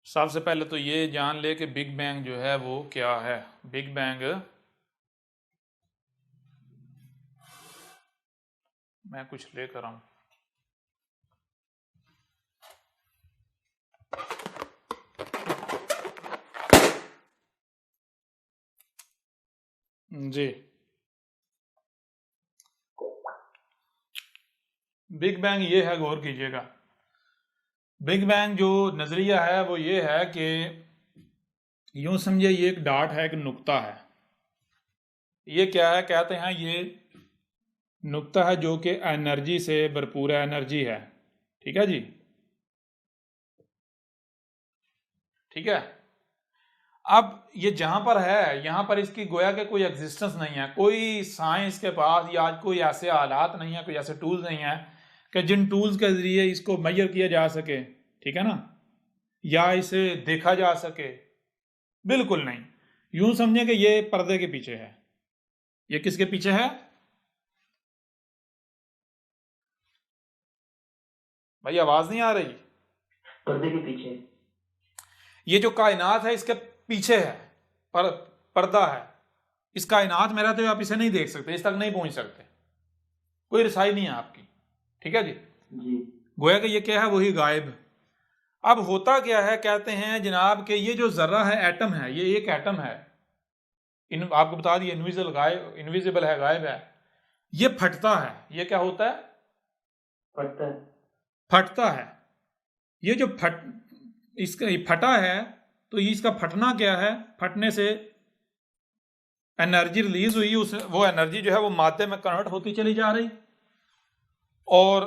सबसे पहले तो ये जान ले कि बिग बैंग जो है वो क्या है। बिग बैंग, मैं कुछ लेकर आऊं। जी, बिग बैंग ये है, गौर कीजिएगा। बिग बैंग जो नजरिया है वो ये है कि यूं समझिए ये एक डाट है, एक नुक्ता है। ये क्या है, कहते हैं ये नुक्ता है जो कि एनर्जी से भरपूर है, एनर्जी है। ठीक है जी, ठीक है। अब ये जहां पर है, यहां पर इसकी गोया के कोई एग्जिस्टेंस नहीं है, कोई साइंस के पास या आज कोई ऐसे आलात नहीं है, कोई ऐसे टूल्स नहीं है कि जिन टूल्स के जरिए इसको मेजर किया जा सके, ठीक है ना, या इसे देखा जा सके। बिल्कुल नहीं। यूं समझे कि ये पर्दे के पीछे है। ये किसके पीछे है भाई? आवाज नहीं आ रही? पर्दे के पीछे। ये जो कायनात है इसके पीछे है, पर्दा है। इस कायनात में रहते हुए आप इसे नहीं देख सकते, इस तक नहीं पहुंच सकते, कोई रसाई नहीं है आपकी। ठीक है जी। गोया कि ये क्या है, वही गायब। अब होता क्या है, कहते हैं जनाब कि ये जो जर्रा है, एटम है, ये एक एटम है। आपको बता दिए, इनविजिबल है, गायब है। ये फटता है। ये क्या होता है? फटता है। ये जो इसका फटा है, तो इसका फटना क्या है? फटने से एनर्जी रिलीज हुई, वो एनर्जी जो है वो मादे में कन्वर्ट होती चली जा रही, और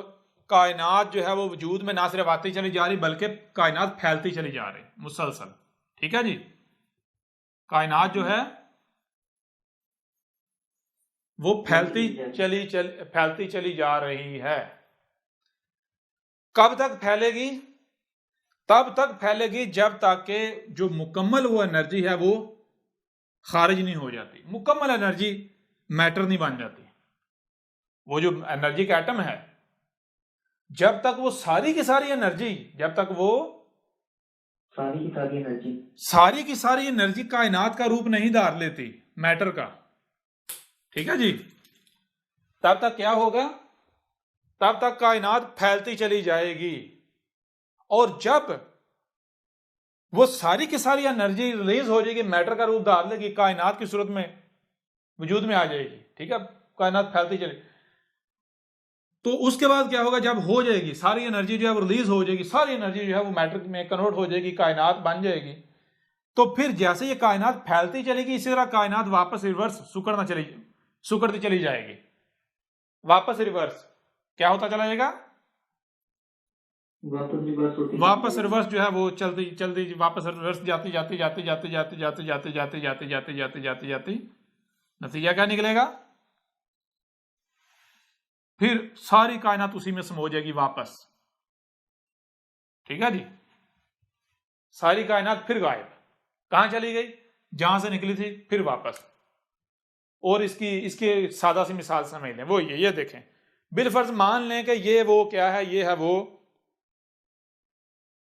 कायनात जो है वो वजूद में ना सिर्फ आती चली जा रही बल्कि कायनात फैलती चली जा रही मुसलसल। ठीक है जी। कायनात जो है वो फैलती चली जा रही है। कब तक फैलेगी? तब तक फैलेगी जब तक कि जो मुकम्मल वो एनर्जी है वो खारिज नहीं हो जाती। मुकम्मल एनर्जी मैटर नहीं बन जाती। वो जो एनर्जी का एटम है, जब तक वो सारी की सारी एनर्जी, जब तक वो सारी की सारी एनर्जी कायनात का रूप नहीं धार लेती, मैटर का, ठीक है जी, तब तक क्या होगा? तब तक कायनात फैलती चली जाएगी। और जब वो सारी की सारी एनर्जी रिलीज हो जाएगी, मैटर का रूप धार लेगी, कायनात की सूरत में वजूद में आ जाएगी। ठीक है, कायनात फैलती चली, तो उसके बाद क्या होगा? जब हो जाएगी सारी एनर्जी जो है वो रिलीज हो जाएगी, सारी एनर्जी जो है वो मैटर में कन्वर्ट हो जाएगी, कायनात बन जाएगी। तो फिर जैसे ये कायनात फैलती चलेगी, इसी तरह कायनात वापस रिवर्स सुकड़ती चली जाएगी। वापस रिवर्स क्या होता चला जाएगा? वापस रिवर्स जो है वो चलती वापस रिवर्स जाती नतीजा क्या निकलेगा? फिर सारी कायनात उसी में समा जाएगी वापस। ठीक है जी। सारी कायनात फिर गायब। कहां चली गई? जहां से निकली थी, फिर वापस। और इसकी सादा सी मिसाल समझ लें, वो ये देखें, बिलफर्ज मान लें कि ये वो क्या है, ये है वो,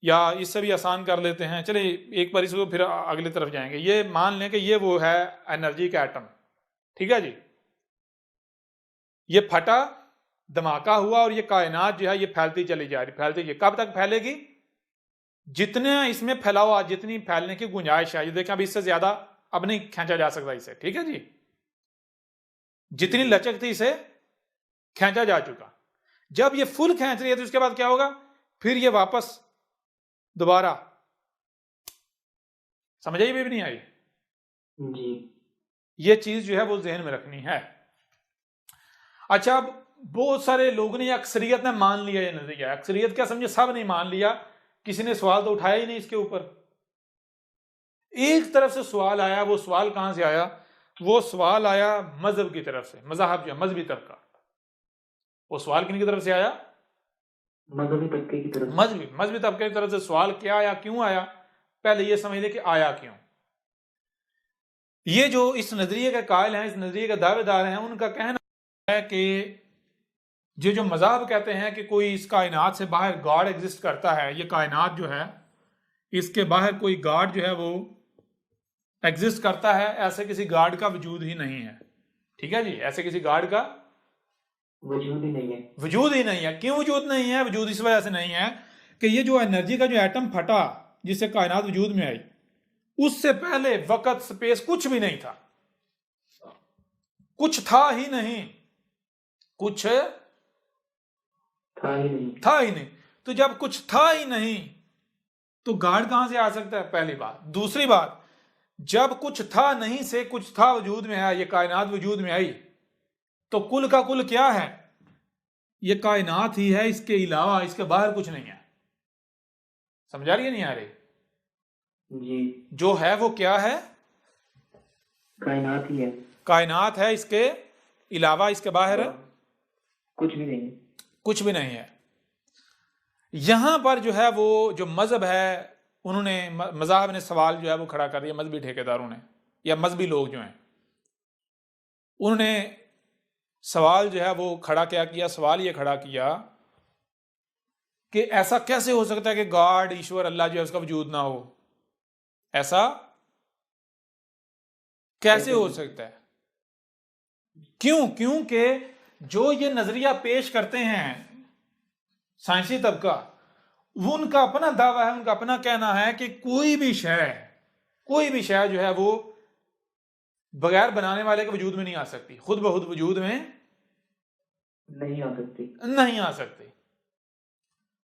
या इससे भी आसान कर लेते हैं, चलिए एक बार इसको फिर अगली तरफ जाएंगे। ये मान लें कि ये वो है एनर्जी का एटम। ठीक है जी। ये फटा, धमाका हुआ, और ये कायनात जो है ये फैलती चली जा रही, कब तक फैलेगी? जितने इसमें फैलाव, जितनी फैलने की गुंजाइश है, ये देखें, अब इससे ज्यादा अब नहीं खींचा जा सकता इसे। ठीक है जी। जितनी लचक थी इसे खींचा जा चुका। जब ये फुल खींच रही है तो उसके बाद क्या होगा? फिर ये वापस दोबारा, समझ आई भी नहीं आई जी। ये चीज जो है वो जहन में रखनी है। अच्छा, अब बहुत सारे लोगों ने, अक्सरियत ने मान लिया ये नजरिया। अक्सरियत क्या समझे? सब नहीं मान लिया, किसी ने सवाल तो उठाया ही नहीं इसके ऊपर। एक तरफ से सवाल आया, वो सवाल कहां से आया? वो सवाल आया मजहब की तरफ से, मजहब जो मजहबी तबका। वो सवाल किन की तरफ से आया? मजहबी तबके की तरफ। मजहबी तबके की तरफ से सवाल क्या आया, क्यों आया? पहले ये समझ ले कि आया क्यों। ये जो इस नजरिए के कायल हैं, इस नजरिए के दावेदार हैं, उनका कहना है कि ये जो मज़हब कहते हैं कि कोई इस कायनात से बाहर गॉड एग्जिस्ट करता है, ये कायनात जो है इसके बाहर कोई गॉड जो है वो एग्जिस्ट करता है, ऐसे किसी गॉड का वजूद ही नहीं है। ठीक है जी, ऐसे किसी गॉड का वजूद ही नहीं है। वजूद ही नहीं है। क्यों वजूद नहीं है? वजूद इस वजह से नहीं है कि ये जो एनर्जी का जो एटम फटा जिससे कायनात वजूद में आई, उससे पहले वक्त स्पेस कुछ भी नहीं था, कुछ था ही नहीं, कुछ था ही नहीं। तो जब कुछ था ही नहीं तो गॉड कहां से आ सकता है? पहली बात। दूसरी बात, जब कुछ था नहीं से कुछ था वजूद में आया, ये कायनात वजूद में आई, तो कुल का कुल क्या है? ये कायनात ही है, इसके अलावा इसके बाहर कुछ नहीं है। समझा रही है नहीं आ रही? जी। जो है वो क्या है? कायनात ही है। कायनात है, इसके अलावा इसके बाहर कुछ भी नहीं, कुछ भी नहीं है। यहां पर जो है वो जो मजहब है, उन्होंने मज़ाहब ने सवाल जो है वो खड़ा कर दिया, मजहबी ठेकेदारों ने या मजहबी लोग जो हैं उन्होंने सवाल जो है वो खड़ा क्या किया? सवाल ये खड़ा किया कि ऐसा कैसे हो सकता है कि गॉड, ईश्वर, अल्लाह जो है उसका वजूद ना हो? ऐसा कैसे हो सकता है? क्यों? क्योंकि जो ये नजरिया पेश करते हैं साइंसी तबका, वो उनका अपना दावा है, उनका अपना कहना है कि कोई भी शय जो है वो बगैर बनाने वाले के वजूद में नहीं आ सकती, खुद ब खुद वजूद में नहीं आ सकती।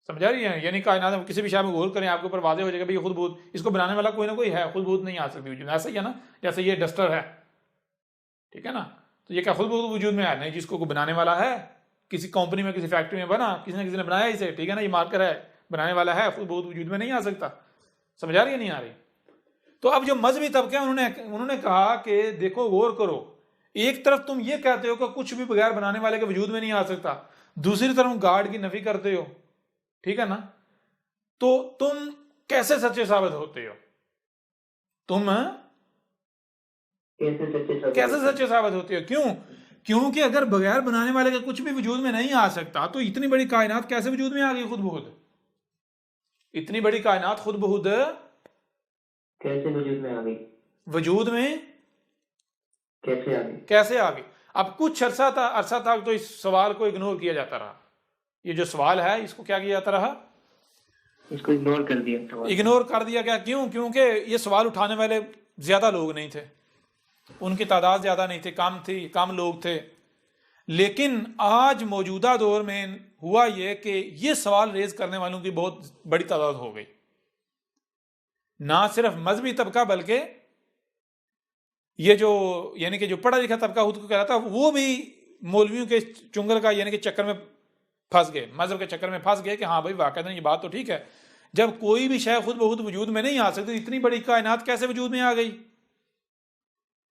समझा रही है? यानी कायनात में किसी भी शय में गौर करें, आपके ऊपर वाज़ेह हो जाएगा भाई खुद बहुत, इसको बनाने वाला कोई ना कोई है, खुद बहुत नहीं आ सकती वजूद में। ऐसा ही है ना, जैसे ये डस्टर है, ठीक है ना, तो ये क्या खुद बहुत वजूद में आया? नहीं, जिसको कोई बनाने वाला है, किसी कंपनी में, किसी फैक्ट्री में बना, किसी ने बनाया इसे, ठीक है ना, ये मार्कर है, बनाने वाला है, खुद बहुत वजूद में नहीं आ सकता। समझ आ रही है नहीं आ रही? तो अब जो मजहबी तबके उन्होंने कहा कि देखो, गौर करो, एक तरफ तुम ये कहते हो कि कुछ भी बगैर बनाने वाले के वजूद में नहीं आ सकता, दूसरी तरफ गॉड की नफी करते हो, ठीक है ना, तो तुम कैसे सच्चे साबित होते हो? तुम कैसे सच्चे साबित होते हो? क्यों? क्योंकि अगर बगैर बनाने वाले के कुछ भी वजूद में नहीं आ सकता, तो इतनी बड़ी कायनात कैसे वजूद में आ गई खुद ब खुद? इतनी बड़ी कायनात खुद ब खुद कैसे वजूद में आ गई? वजूद में कैसे आ गई? अब कुछ अरसा तक तो इस सवाल को इग्नोर किया जाता रहा। ये जो सवाल है इसको क्या किया जाता रहा? इसको इग्नोर कर दिया क्या? क्यों? क्योंकि ये सवाल उठाने वाले ज्यादा लोग नहीं थे, उनकी तादाद ज्यादा नहीं थी, कम लोग थे। लेकिन आज मौजूदा दौर में हुआ ये कि ये सवाल रेज करने वालों की बहुत बड़ी तादाद हो गई। ना सिर्फ मजहबी तबका, बल्कि ये जो यानी कि जो पढ़ा लिखा तबका खुद को कह रहा था, वो भी मौलवियों के चुंगल का यानी कि चक्कर में फंस गए, मजहब के चक्कर में फंस गए कि हाँ भाई वाकई ये बात तो ठीक है, जब कोई भी शय खुद ब खुद वजूद में नहीं आ सकती, इतनी बड़ी कायनात कैसे वजूद में आ गई?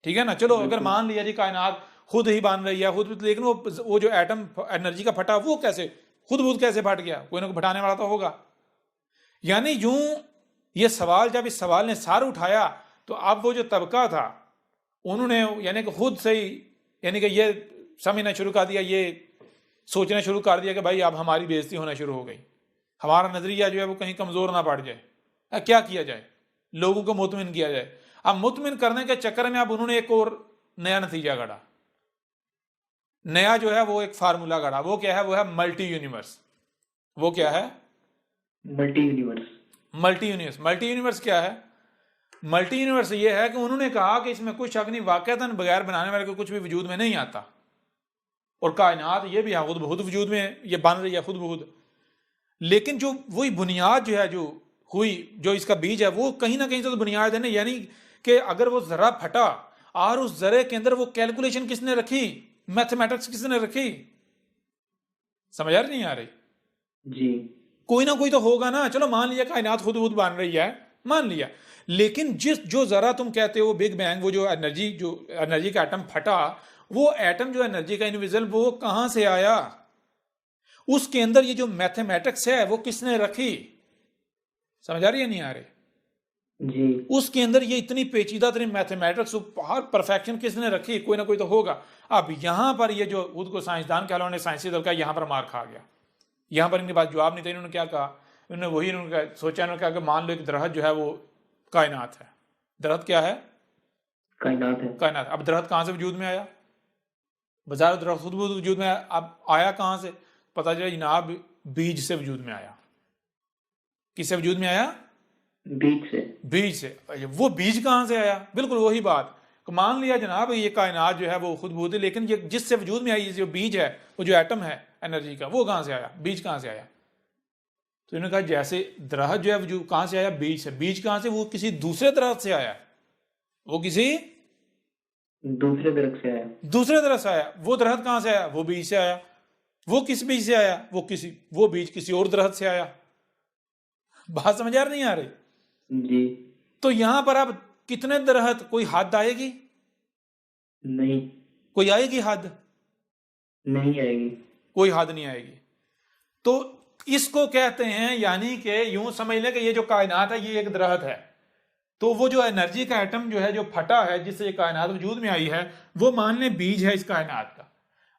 ठीक है ना। चलो अगर मान लिया जी कायनात खुद ही बन रही है खुद, लेकिन वो जो एटम एनर्जी का फटा वो कैसे खुद ब खुद कैसे फट गया? कोई ना कोई फटाने वाला तो होगा। यानी यूं ये सवाल, जब इस सवाल ने सार उठाया, तो अब वो जो तबका था उन्होंने यानी कि खुद से ही यानी कि ये समझना शुरू कर दिया, ये सोचना शुरू कर दिया कि भाई अब हमारी बेइज्जती होना शुरू हो गई, हमारा नजरिया जो है वो कहीं कमजोर ना पड़ जाए, क्या किया जाए? लोगों को मुतमिन किया जाए। अब मुतमिन करने के चक्कर में अब उन्होंने एक और नया नतीजा गढ़ा, नया जो है वो एक फार्मूला गढ़ा। वो क्या है? वो है मल्टी यूनिवर्स। वो क्या है? मल्टी यूनिवर्स क्या है? मल्टी यूनिवर्स ये है कि उन्होंने कहा कि इसमें कुछ शक नहीं, वाकईतन बगैर बनाने वाले को कुछ भी वजूद में नहीं आता, और कायनात ये भी है खुद ब खुद वजूद में ये बन रही है खुद ब खुद। लेकिन जो वही बुनियाद जो है जो हुई, जो इसका बीज है, वो कहीं ना कहीं तो बुनियाद है ना। यानी कि अगर वो जरा फटा और उस जरे के अंदर वो कैलकुलेशन किसने रखी, मैथमेटिक्स किसने रखी? समझ आ रही नहीं आ रही जी? कोई ना कोई तो होगा ना। चलो मान लिया कायनात खुद खुद बन रही है, मान लिया, लेकिन जो जरा तुम कहते हो बिग बैंग, वो जो एनर्जी का एटम फटा, वो एटम जो एनर्जी का इंडिविजुअल, वो कहां से आया? उसके अंदर ये जो मैथमेटिक्स है वो किसने रखी? समझ आ रही है नहीं आ रही जी? उसके अंदर ये इतनी पेचीदा तरीन मैथमेटिक्स और परफेक्शन किसने रखी? कोई ना कोई तो होगा। अब यहां पर ये जो खुद को साइंसदान कह लो ने साइंसी दल का, यहां पर मार खा गया। यहां पर इनके पास जवाब नहीं था। इन्होंने क्या कहा? उन्होंने सोचा, उन्होंने कहा कि मान लो एक दरख्त जो है वो कायनात है। दरख्त क्या है? कायनात है। कायनात। अब दरख्त कहाँ से वजूद में आया? बाजार दरख्त खुद वजूद में आया। अब आया कहाँ से? पता चला जनाब बीज से वजूद में आया। किससे वजूद में आया? बीज से। बीज से। वो बीज कहाँ से आया? बिल्कुल वही बात। मान लिया जनाब ये कायनात जो है वो खुद वजूद है, लेकिन ये जिससे वजूद में आई जो बीज है, वो जो एटम है एनर्जी का, वो कहाँ से आया? बीज कहाँ से आया? तो इन्होंने कहा जैसे दरख्त जो है वजूद कहाँ से आया? बीज से। बीज कहाँ से? वो किसी दूसरे दरख्त से आया। वो किसी दूसरे दरख्त से आया। दूसरे दरख्त से आया। वो दरख्त कहाँ से आया? वो बीज से आया। वो किस बीज से आया? वो बीज किसी और दरख्त से आया। बात समझ आ नहीं आ रही? जी। तो यहां पर अब कितने दरख्त, कोई हद आएगी? नहीं। कोई आएगी हद? नहीं आएगी। कोई हद नहीं आएगी। तो इसको कहते हैं, यानी कि यूं समझ लें कि ये जो कायनात है ये एक दरख्त है। तो वो जो एनर्जी का एटम जो है जो फटा है, जिससे ये कायनात वजूद में आई है, वो मान लें बीज है इस कायनात का।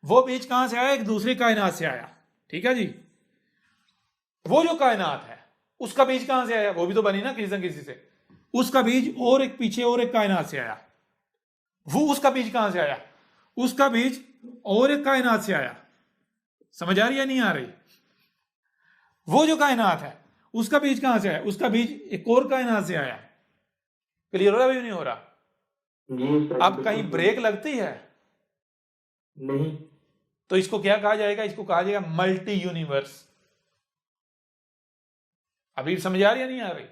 वो बीज कहां से आया? एक दूसरी कायनात से आया। ठीक है जी। वो जो कायनात है उसका बीज कहां से आया? वो भी तो बनी ना किसी न किसी से। उसका बीज और एक पीछे और एक कायनात से आया। वो उसका बीज कहां से आया? उसका बीज और एक कायनात से आया। समझ आ रही है नहीं आ रही? वो जो कायनात है उसका बीज कहां से आया? उसका बीज एक और कायनात से आया। क्लियर हो रहा है? भी नहीं हो रहा? अब कहीं ब्रेक लगती है? नहीं। तो इसको क्या कहा जाएगा? इसको कहा जाएगा मल्टी यूनिवर्स। अभी समझ आ रही है नहीं आ रही?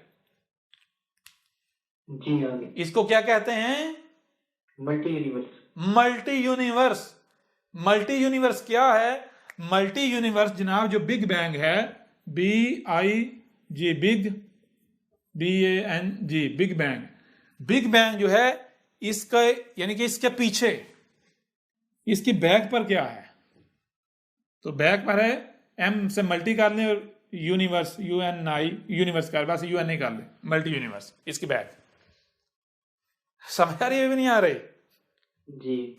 जी आगे। इसको क्या कहते हैं? Multi universe. Multi universe. Multi universe क्या है? मल्टी यूनिवर्स जनाब जो बिग बैंग है, BIG, big, BANG, big bang. Big bang जो है इसका, यानी कि इसके पीछे, इसकी बैक पर क्या है? तो बैक पर है M से मल्टी कर लें और यूनिवर्स, UNI, यूनिवर्स कर, बस UN नहीं कर ले, मल्टी यूनिवर्स। इसकी बैक समझ आ रही है? भी नहीं आ रही? जी।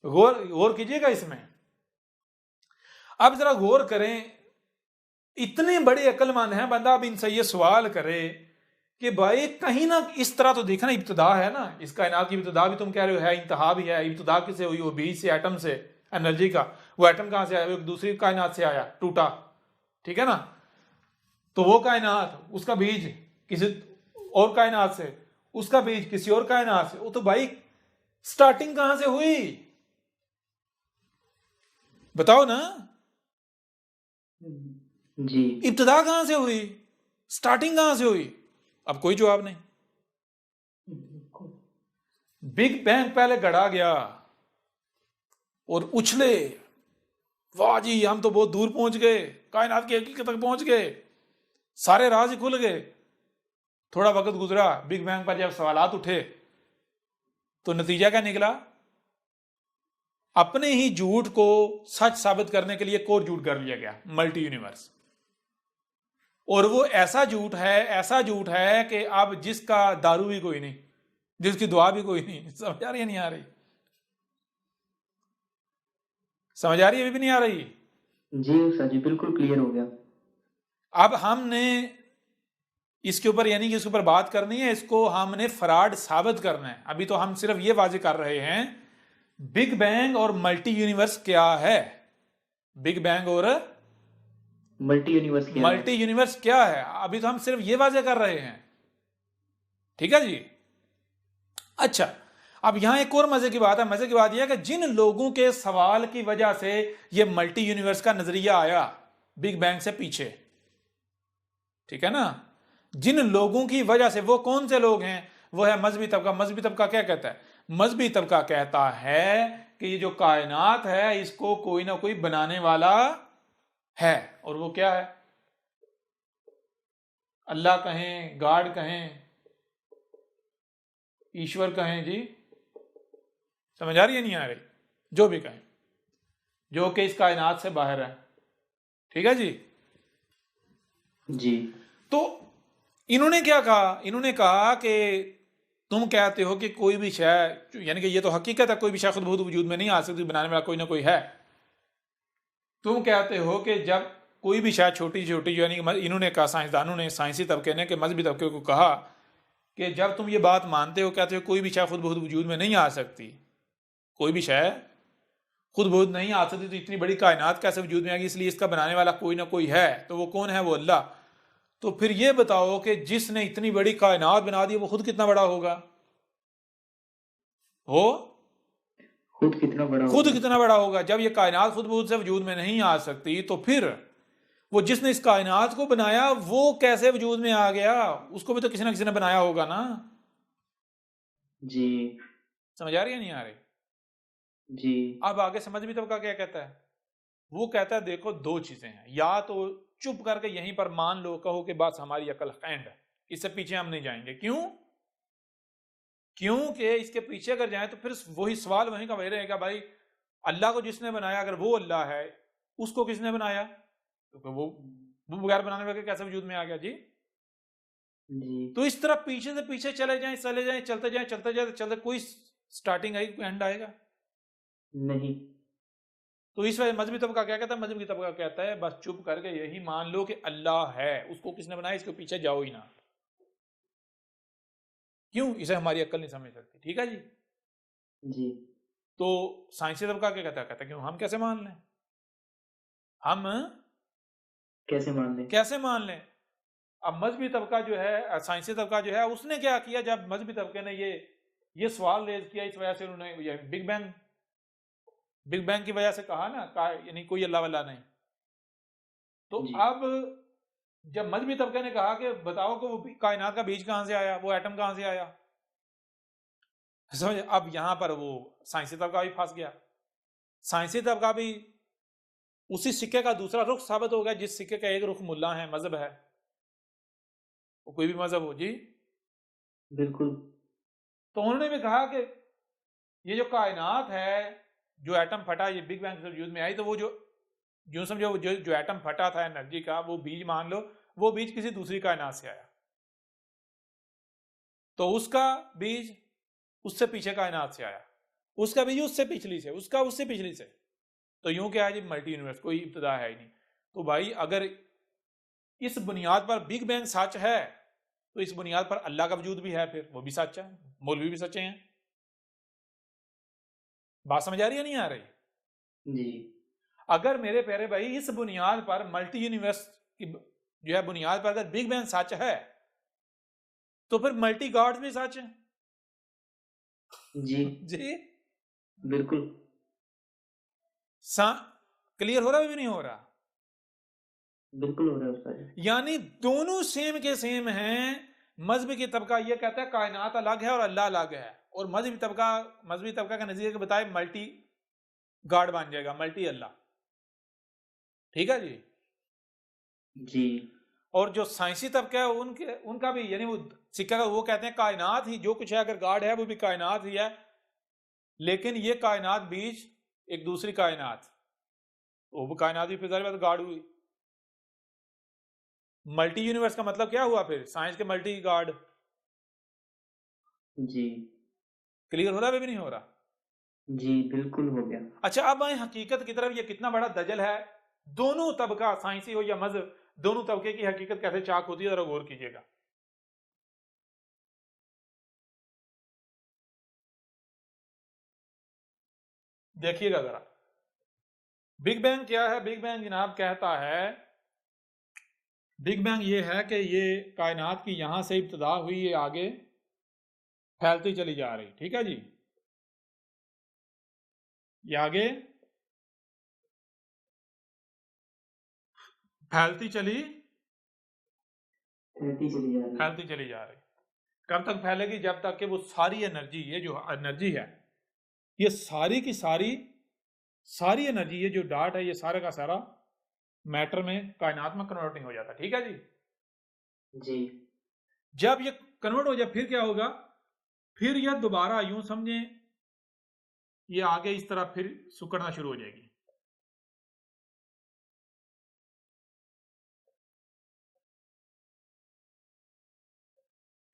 गौर कीजिएगा इसमें। अब जरा गौर करें, इतने बड़े अक्लमंद हैं बंदा, अब इनसे ये सवाल करे कि भाई कहीं ना इस तरह तो देखना, इब्तिदा है ना, इस कायनात की इब्तिदा भी तुम कह रहे हो है, इंतहा भी है। इब्तिदा किससे हुई? वो बीज से, एटम से, एनर्जी का। वो एटम कहां से आया? वो एक दूसरी कायनात से आया, टूटा। ठीक है ना? तो वो कायनात, उसका बीज किसी और कायनात से, उसका बीज किसी और कायनात से। वो तो भाई स्टार्टिंग कहां से हुई? बताओ ना जी। इब्तिदा कहां से हुई? स्टार्टिंग कहां से हुई? अब कोई जवाब नहीं। बिग बैंग पहले गढ़ा गया और उछले, वाह जी हम तो बहुत दूर पहुंच गए, कायनात की हकीकत तक पहुंच गए, सारे राज ही खुल गए। थोड़ा वक्त गुजरा, बिग बैंग पर जब सवालात उठे तो नतीजा क्या निकला? अपने ही झूठ को सच साबित करने के लिए एक और झूठ कर लिया गया, मल्टी यूनिवर्स। और वो ऐसा झूठ है कि अब जिसका दारू भी कोई नहीं, जिसकी दुआ भी कोई नहीं। समझ आ रही है नहीं आ रही? समझ आ रही है? भी नहीं आ रही? जी सर जी, बिल्कुल क्लियर हो गया। अब हमने इसके ऊपर, यानी कि इसके ऊपर बात करनी है, इसको हमने फ्रॉड साबित करना है। अभी तो हम सिर्फ ये वाजे कर रहे हैं बिग बैंग और मल्टी यूनिवर्स क्या है। बिग बैंग और मल्टी यूनिवर्स क्या है, अभी तो हम सिर्फ ये वाजे कर रहे हैं। ठीक है जी। अच्छा, अब यहां एक और मजे की बात है। मजे की बात यह है कि जिन लोगों के सवाल की वजह से यह मल्टी यूनिवर्स का नजरिया आया बिग बैंग से पीछे, ठीक है ना, जिन लोगों की वजह से, वो कौन से लोग हैं? वो है मजहबी तबका। मजहबी तबका क्या कहता है? मजहबी तबका कहता है कि ये जो कायनात है इसको कोई ना कोई बनाने वाला है। और वो क्या है? अल्लाह कहें, गॉड कहें, ईश्वर कहें जी, समझ आ रही है नहीं आ रही? जो भी कहें, जो कि इस कायनात से बाहर है। ठीक है जी। जी। तो इन्होंने क्या कहा? इन्होंने कहा कि तुम कहते हो कि कोई भी शय, यानी कि ये तो हकीकत है, कोई भी शय खुद बहुत वजूद में नहीं आ सकती, बनाने वाला कोई ना कोई है। तुम कहते हो कि जब कोई भी शायद छोटी छोटी जो यानी कि इन्होंने कहा, साइंसदानों ने, साइंसी तबके ने, कि मजहबी तबके को कहा कि जब तुम ये बात मानते हो, कहते हो कोई भी शय खुद बहुत वजूद में नहीं आ सकती, कोई भी शय खुद बहुत नहीं आ सकती, तो इतनी बड़ी कायनात कैसे वजूद में आएगी? इसलिए इसका बनाने वाला कोई ना कोई है। तो वो कौन है? वो अल्लाह। तो फिर ये बताओ कि जिसने इतनी बड़ी कायनात बना दी वो खुद कितना बड़ा होगा? हो खुद कितना बड़ा खुद होगा? कितना बड़ा होगा? जब ये कायनात खुद बहुत से वजूद में नहीं आ सकती, तो फिर वो जिसने इस कायनात को बनाया वो कैसे वजूद में आ गया? उसको भी तो किसी ना किसी ने बनाया होगा ना। जी समझ आ रही है नहीं आ रही? जी अब आगे समझ भी तबका क्या कहता है। वो कहता है देखो दो चीजें हैं, या तो चुप करके यहीं पर मान लो, कहो कि बस हमारी अकल एंड है, इससे पीछे हम नहीं जाएंगे। क्यों? क्योंकि इसके पीछे अगर जाए तो फिर वही सवाल वहीं का वही रहेगा, भाई अल्लाह को जिसने बनाया, अगर वो अल्लाह है, उसको किसने बनाया? तो वो बगैर बनाने वाले कैसे वजूद में आ गया जी? जी तो इस तरह पीछे से पीछे चले जाएं, चले जाएं, चलते जाएं, चलते जाए, चलते, कोई स्टार्टिंग आएगी, कोई एंड आएगा? नहीं। तो इस वजह मजहबी तबका क्या कहता है? मजहबी तबका कहता है बस चुप करके यही मान लो कि अल्लाह है, उसको किसने बनाया, इसके पीछे जाओ ही ना। क्यों? इसे हमारी अक्ल नहीं समझ सकती। ठीक है जी। जी तो साइंसी तबका क्या कहता है? कहता है क्यों, हम कैसे मान लें? हम कैसे मान लें? कैसे मान लें? अब मजहबी तबका जो है, साइंसी तबका जो है, उसने क्या किया? जब मजहबी तबके ने ये सवाल रेज किया, इस वजह से उन्होंने बिग बैंग की वजह से कहा ना, यानी कोई अल्लाह वल्लाह नहीं। तो जी अब जब मजहबी तबके ने कहा कि बताओ कि वो कायनात का बीज कहां से आया, वो एटम कहां से आया, समझ? अब यहां पर वो साइंसी तबका भी फंस गया। साइंसी तबका भी उसी सिक्के का दूसरा रुख साबित हो गया। जिस सिक्के का एक रुख मुल्ला है, मजहब है, वो कोई भी मजहब हो जी, बिल्कुल। तो उन्होंने भी कहा कि ये जो कायनात है, जो एटम फटा, ये बिग बैंग से वजूद में आई, तो वो जो समझो जो एटम फटा था एनर्जी का, वो बीज मान लो, वो बीज किसी दूसरी कायनात से आया, तो उसका बीज उससे पीछे कायनात से आया, उसका बीज उससे पिछली से, उसका उससे पिछली से। तो यूं क्या है जी, मल्टी यूनिवर्स, कोई इब्तदा है ही नहीं। तो भाई अगर इस बुनियाद पर बिग बैंग सच है, तो इस बुनियाद पर अल्लाह का वजूद भी है, फिर वो भी सच है, मौलवी भी सच्चे हैं। बात समझ आ रही है नहीं आ रही? जी अगर मेरे प्यारे भाई इस बुनियाद पर, मल्टी यूनिवर्स की जो है बुनियाद पर, अगर बिग बैंग सच है, तो फिर मल्टी गॉड्स भी सच है। जी जी बिल्कुल। क्लियर हो रहा है भी नहीं हो रहा? बिल्कुल हो रहा है उस्ताद। यानी दोनों सेम के सेम हैं। मजहबी की तबका ये कहता है कायनात अलग है और अल्लाह अलग है, और मजहबी तबका का नजरिए के बताए मल्टी गॉड बन जाएगा, मल्टी अल्लाह। ठीक है जी। जी और जो साइंसी तबका है उनका भी, यानी वो सिक्का का, वो कहते हैं कायनात ही जो कुछ है, अगर गॉड है वो भी कायनात ही है, लेकिन ये कायनात बीच एक दूसरी कायनात, वो कायनात भी फिर जाहिर बात गॉड हुई। मल्टी यूनिवर्स का मतलब क्या हुआ फिर? साइंस के मल्टी गॉड। जी क्लियर हो रहा है भी नहीं हो रहा? जी बिल्कुल हो गया। अच्छा, अब आए हकीकत की तरफ। ये कितना बड़ा दजल है। दोनों तबका, साइंसी हो या मजहब, दोनों तबके की हकीकत कैसे चाक होती है, जरा गौर कीजिएगा। देखिएगा जरा। बिग बैंग क्या है? बिग बैंग जनाब कहता है, बिग बैंग ये है कि ये कायनात की यहां से इब्तदा हुई, ये आगे फैलती चली जा रही। ठीक है जी, ये आगे फैलती चली फैलती चली जा रही है। फैलती चली जा रही। कब तक फैलेगी? जब तक कि वो सारी एनर्जी, ये जो एनर्जी है, ये सारी की सारी एनर्जी, ये जो डाट है, ये सारा का सारा मैटर में, कायनात में कन्वर्ट नहीं हो जाता। ठीक है जी। जी जब ये कन्वर्ट हो जाए फिर क्या होगा? फिर यह दोबारा यूं समझें, ये आगे इस तरह फिर सुकड़ना शुरू हो जाएगी।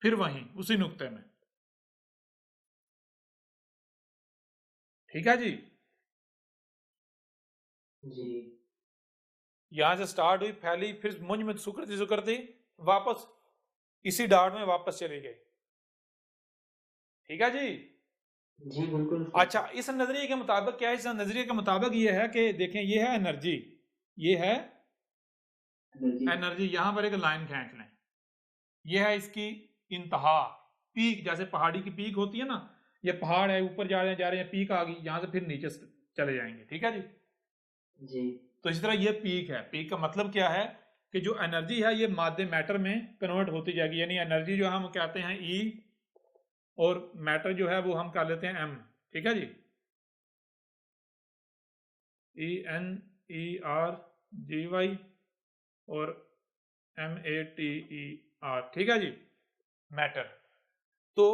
फिर वहीं उसी नुक्ते में। ठीक है जी। जी यहां से स्टार्ट हुई, फैली, फिर मुंज में सुकड़ती सुकड़ती वापस इसी डार्ट में वापस चली गई। ठीक है जी। जी बिल्कुल। अच्छा, इस नजरिए के मुताबिक क्या है? इस नजरिए के मुताबिक ये है कि देखें, ये है एनर्जी, ये है एनर्जी। एनर्जी। यहां पर एक लाइन खींच लें, ये है इसकी इंतहा, पीक। जैसे पहाड़ी की पीक होती है ना, ये पहाड़ है, ऊपर जा रहे हैं, पीक आ गई, यहां से फिर नीचे चले जाएंगे। ठीक है जी। जी तो इस तरह ये पीक है। पीक का मतलब क्या है कि जो एनर्जी है ये मादे मैटर में कन्वर्ट होती जाएगी, यानी एनर्जी जो हम कहते हैं ई, और मैटर जो है वो हम कर लेते हैं एम। ठीक है जी, E N E R G Y और M A T E R. ठीक है जी, मैटर। तो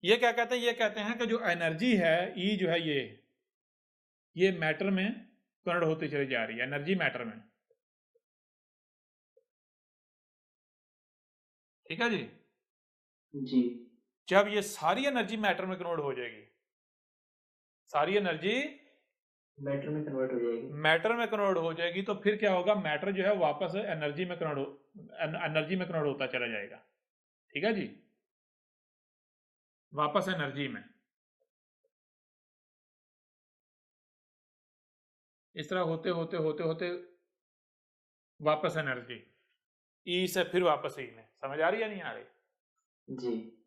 ये क्या कहते हैं? ये कहते हैं कि जो एनर्जी है ई जो है ये मैटर में कन्वर्ट होती चली जा रही है, एनर्जी मैटर में। ठीक है जी। जी जब ये सारी एनर्जी मैटर में कन्वर्ट हो जाएगी, सारी एनर्जी मैटर में कन्वर्ट हो जाएगी। मैटर में कन्वर्ट हो जाएगी, तो फिर क्या होगा? मैटर जो है वापस एनर्जी में कन्वर्ट होता चला जाएगा। ठीक है जी, वापस एनर्जी में। इस तरह होते होते होते होते वापस एनर्जी, ई से फिर वापस ई में। समझ आ रही है नहीं आ रही? जी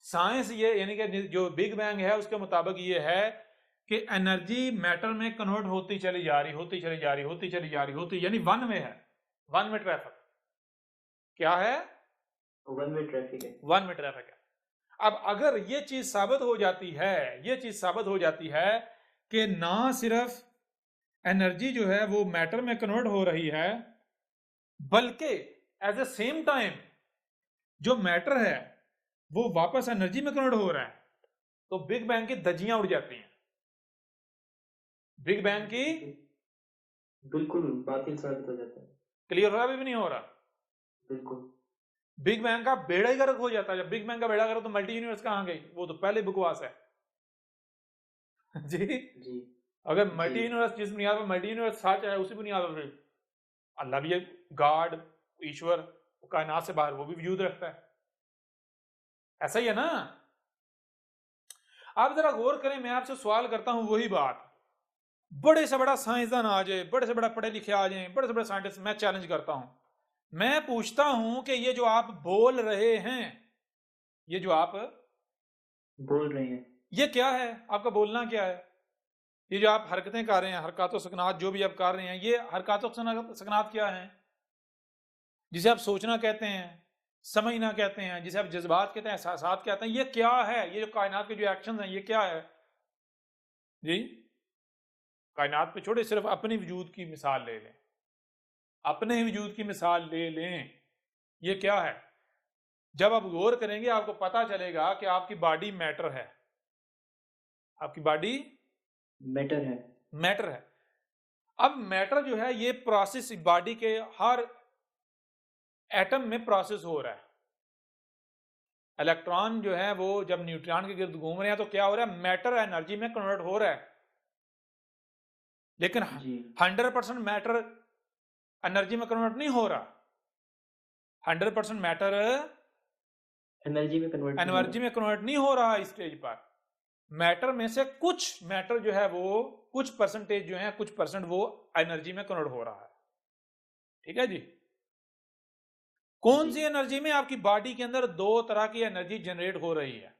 साइंस ये, यानी कि जो बिग बैंग है उसके मुताबिक ये है कि एनर्जी मैटर में कन्वर्ट होती चली जा रही, होती चली जा रही, होती चली जा रही, होती, यानी वन में है, वन में ट्रैफिक। क्या है? वन वे ट्रैफिक है। वन में ट्रैफिक है। अब अगर ये चीज साबित हो जाती है, ये चीज साबित हो जाती है कि ना सिर्फ एनर्जी जो है वो मैटर में कन्वर्ट हो रही है, बल्कि एट द सेम टाइम जो मैटर है वो वापस एनर्जी में कन्वर्ट हो रहा है, तो बिग बैंग की धज्जियां उड़ जाती हैं। बिग बैंग की बिल्कुल बातिल साबित हो जाता है। क्लियर हो रहा है? अभी भी नहीं हो रहा? बिल्कुल। बिग बैंग का बेड़ा ही गर्क हो जाता है। जब बिग बैंग का बेड़ा गर्क, तो मल्टी यूनिवर्स कहां गई? वो तो पहले बकवास है। जी, जी अगर जी मल्टी यूनिवर्स, जिस बुनियाद पर मल्टी यूनिवर्स सच है, उसी बुनियाद पर अल्लाह भी, गॉड, ईश्वर, कायनात से बाहर वो भी वजूद रखता है। ऐसा ही है ना? आप जरा गौर करें, मैं आपसे सवाल करता हूं, वही बात, बड़े से बड़ा साइंसदान आ जाए, बड़े से बड़ा पढ़े लिखे आ जाए, बड़े से बड़े साइंटिस्ट, मैं चैलेंज करता हूं, मैं पूछता हूं कि ये जो आप बोल रहे हैं, ये जो आप बोल रहे हैं, ये क्या है? आपका बोलना क्या है? ये जो आप हरकतें कर रहे हैं, हरकत सकनात जो भी आप कर रहे हैं, ये हरकत सकनात क्या है? जिसे आप सोचना कहते हैं, समझना कहते हैं, जिसे आप जज्बात कहते हैं, एहसासात कहते हैं, ये क्या है? ये जो कायनात के जो एक्शन हैं, ये क्या है जी? कायनात पे छोड़े, सिर्फ अपनी वजूद की मिसाल ले लें, अपने ही वजूद की मिसाल ले लें, ये क्या है? जब आप गौर करेंगे आपको पता चलेगा कि आपकी बॉडी मैटर है, आपकी बॉडी मैटर है। मैटर है। अब मैटर जो है ये प्रोसेस बॉडी के हर एटम में प्रोसेस हो रहा है। इलेक्ट्रॉन जो है वो जब न्यूट्रॉन के गिर्द घूम रहे हैं तो क्या हो रहा है? मैटर एनर्जी में कन्वर्ट हो रहा है। लेकिन जी 100% मैटर एनर्जी में कन्वर्ट नहीं हो रहा। 100% मैटर एनर्जी में कन्वर्ट एनर्जी में कन्वर्ट नहीं हो रहा इस स्टेज पर। मैटर में से कुछ मैटर जो है वो, कुछ परसेंटेज जो है, कुछ परसेंट वो एनर्जी में कन्वर्ट हो रहा है। ठीक है जी। कौन सी एनर्जी में? आपकी बॉडी के अंदर दो तरह की एनर्जी जनरेट हो रही है।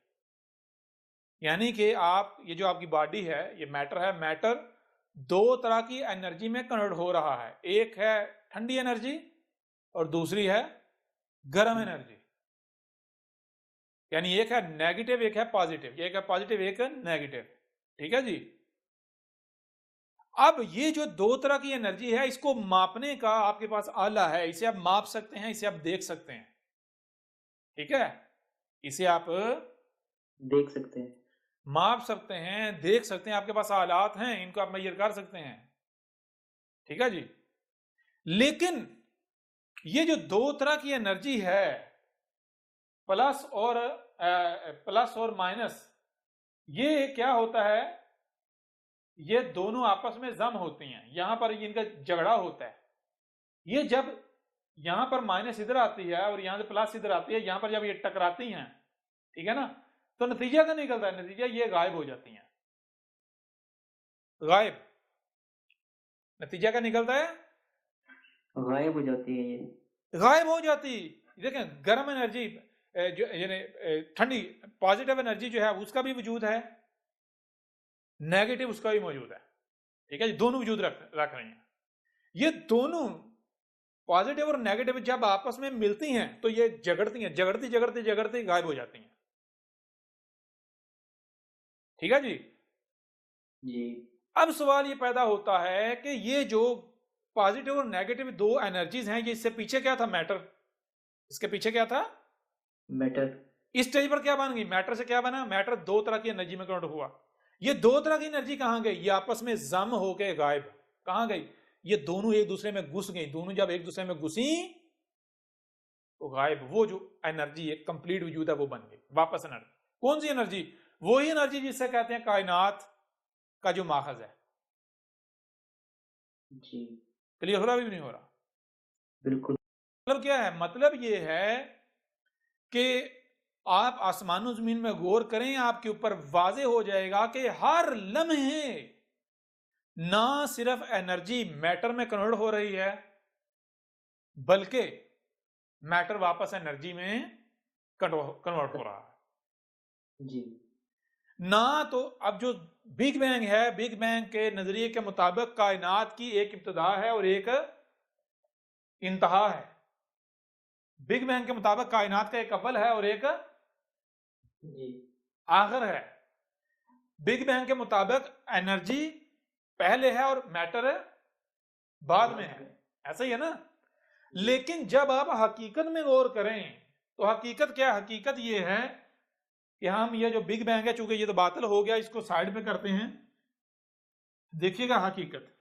यानी कि आप, ये जो आपकी बॉडी है, ये मैटर है, मैटर दो तरह की एनर्जी में कन्वर्ट हो रहा है। एक है ठंडी एनर्जी और दूसरी है गर्म एनर्जी। यानी एक है नेगेटिव, एक है पॉजिटिव, एक है पॉजिटिव, एक है नेगेटिव। ठीक है जी। अब ये जो दो तरह की एनर्जी है, इसको मापने का आपके पास आला है, इसे आप माप सकते हैं, इसे आप देख सकते हैं। ठीक है, इसे आप देख सकते हैं, माप सकते हैं, देख सकते हैं, आपके पास आलात हैं, इनको आप मेजर कर सकते हैं। ठीक है जी। लेकिन ये जो दो तरह की एनर्जी है, प्लस और माइनस, ये क्या होता है ये दोनों आपस में जम होती हैं, यहां पर इनका झगड़ा होता है। ये जब यहां पर माइनस इधर आती है और यहां से प्लस इधर आती है, यहां पर जब ये टकराती हैं, ठीक है ना, तो नतीजा क्या निकलता है? नतीजा ये गायब हो जाती हैं, गायब। नतीजा क्या निकलता है? गायब हो जाती है ये। गायब हो जाती। देखें, गर्म एनर्जी जो यानी ठंडी पॉजिटिव एनर्जी जो है उसका भी वजूद है, नेगेटिव उसका भी मौजूद है, ठीक है जी, दोनों वजूद रख रहे हैं। ये दोनों पॉजिटिव और नेगेटिव जब आपस में मिलती हैं तो ये झगड़ती हैं, झगड़ती झगड़ती झगड़ती गायब हो जाती हैं, ठीक है जी। जी अब सवाल ये पैदा होता है कि ये जो पॉजिटिव और नेगेटिव दो एनर्जीज हैं, ये इससे पीछे क्या था? मैटर। इसके पीछे क्या था? मैटर। इस स्टेज पर क्या बन गई? मैटर से क्या बना? मैटर दो तरह की एनर्जी में कन्वर्ट हुआ। ये दो तरह की एनर्जी कहां गई? ये आपस में जम होके गायब। कहां गई? ये दोनों एक दूसरे में घुस गई। दोनों जब एक दूसरे में घुसी तो गायब। वो जो एनर्जी एक कंप्लीट वजूद है वो बन गई वापस एनर्जी। कौन सी एनर्जी? वही एनर्जी जिससे कहते हैं कायनात का जो माखज है। जी क्लियर हो रहा भी नहीं हो रहा? बिल्कुल। मतलब क्या है? मतलब ये है कि आप आसमानो जमीन में गौर करें, आपके ऊपर वाजे हो जाएगा कि हर लम्हे ना सिर्फ एनर्जी मैटर में कन्वर्ट हो रही है, बल्कि मैटर वापस एनर्जी में कन्वर्ट हो रहा है। जी ना तो अब जो बिग बैंग है, बिग बैंग के नजरिए के मुताबिक कायनात की एक इब्तिदा है और एक इंतहा है। बिग बैंग के मुताबिक कायनात का एक अव्वल है और एक जी आखिर है। बिग बैंग के मुताबिक एनर्जी पहले है और मैटर बाद में है, ऐसा ही है ना। लेकिन जब आप हकीकत में गौर करें तो हकीकत क्या है? हकीकत ये है कि हम ये जो बिग बैंग है, चूंकि ये तो बातिल हो गया, इसको साइड पे करते हैं। देखिएगा हकीकत,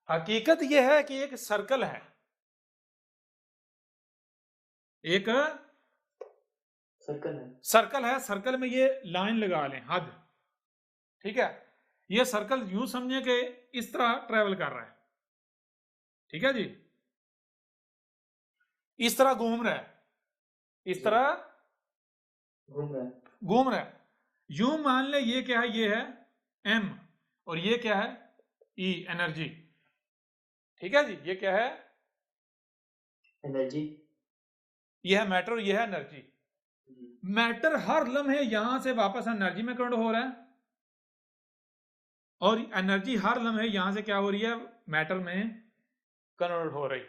हकीकत ये है कि एक सर्कल है, एक सर्कल है। सर्कल है। सर्कल में ये लाइन लगा लें, हद, ठीक है। ये सर्कल यूं समझे कि इस तरह ट्रेवल कर रहा है, ठीक है जी, इस तरह घूम रहा है, इस तरह घूम रहा है। घूम रहा है। यूं मान ले ये क्या है? ये है एम और ये क्या है? ई, एनर्जी, ठीक है जी। ये क्या है? एनर्जी। ये है मैटर और ये है एनर्जी। मैटर हर लम्हे यहां से वापस एनर्जी में कन्वर्ट हो रहा है और एनर्जी हर लम्हे यहां से क्या हो रही है? मैटर में कन्वर्ट हो रही।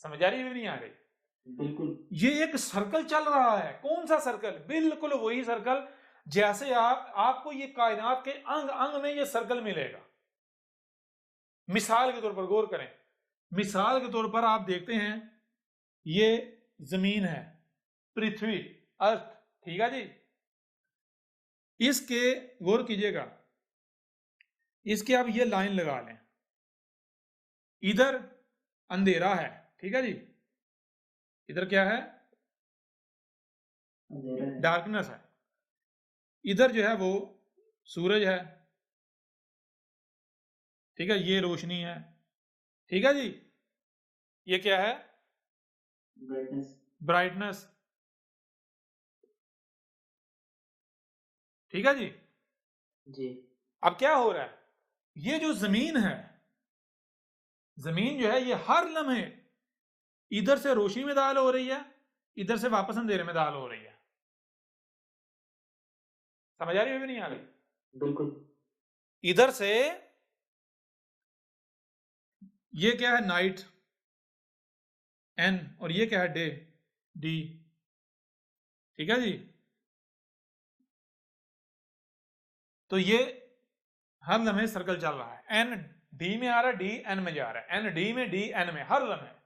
समझ आ रही है भी नहीं आ रही? बिल्कुल। ये एक सर्कल चल रहा है। कौन सा सर्कल? बिल्कुल वही सर्कल जैसे आपको ये कायनात के अंग अंग में ये सर्कल मिलेगा। मिसाल के तौर पर गौर करें, मिसाल के तौर पर आप देखते हैं ये जमीन है, पृथ्वी, अर्थ, ठीक है जी। इसके गौर कीजिएगा, इसके आप ये लाइन लगा लें, इधर अंधेरा है, ठीक है जी, इधर क्या है? अंधेरा है। डार्कनेस है। इधर जो है वो सूरज है, ठीक है, ये रोशनी है, ठीक है जी। ये क्या है? ब्राइटनेस। ब्राइटनेस, ठीक है जी। जी अब क्या हो रहा है? ये जो जमीन है, जमीन जो है ये हर लम्हे इधर से रोशनी में दाल हो रही है, इधर से वापस अंधेरे में दाल हो रही है। समझ आ रही है भी नहीं आ रही? बिल्कुल। इधर से ये क्या है? नाइट, एन, और ये क्या है? डे, डी, ठीक है जी। तो ये हर लम्हे सर्कल चल रहा है। एन डी में आ रहा है, डी एन में जा रहा है, एन डी में, डी एन में, हर लम्हे।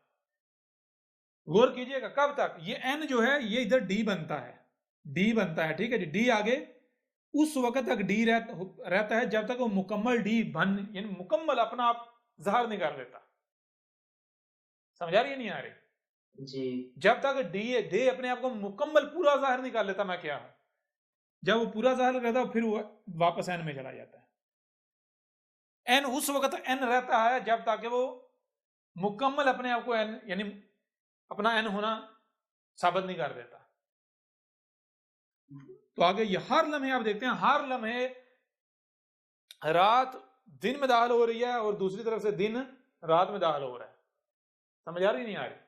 गौर कीजिएगा कब तक? ये एन जो है ये इधर डी बनता है, डी बनता है, ठीक है जी। डी आगे उस वक्त तक डी रहता है जब तक वो मुकम्मल डी बन, यानी मुकम्मल अपना आप ज़ाहिर नहीं कर लेता। समझ आ रही है नहीं आ रही? जी जब तक डे अपने आप को मुकम्मल पूरा ज़ाहिर नहीं कर लेता मैं क्या हूं, जब वो पूरा ज़ाहिर रहता है फिर वो वापस एन में चला जाता है। एन उस वक्त एन रहता है जब तक वो मुकम्मल अपने आप को एन यानी अपना एन होना साबित नहीं कर देता। तो आगे ये हर लम्हे आप देखते हैं, हर लम्हे रात दिन में दाखिल हो रही है और दूसरी तरफ से दिन रात में दाखिल हो रहा है। समझ आ रही नहीं आ रही?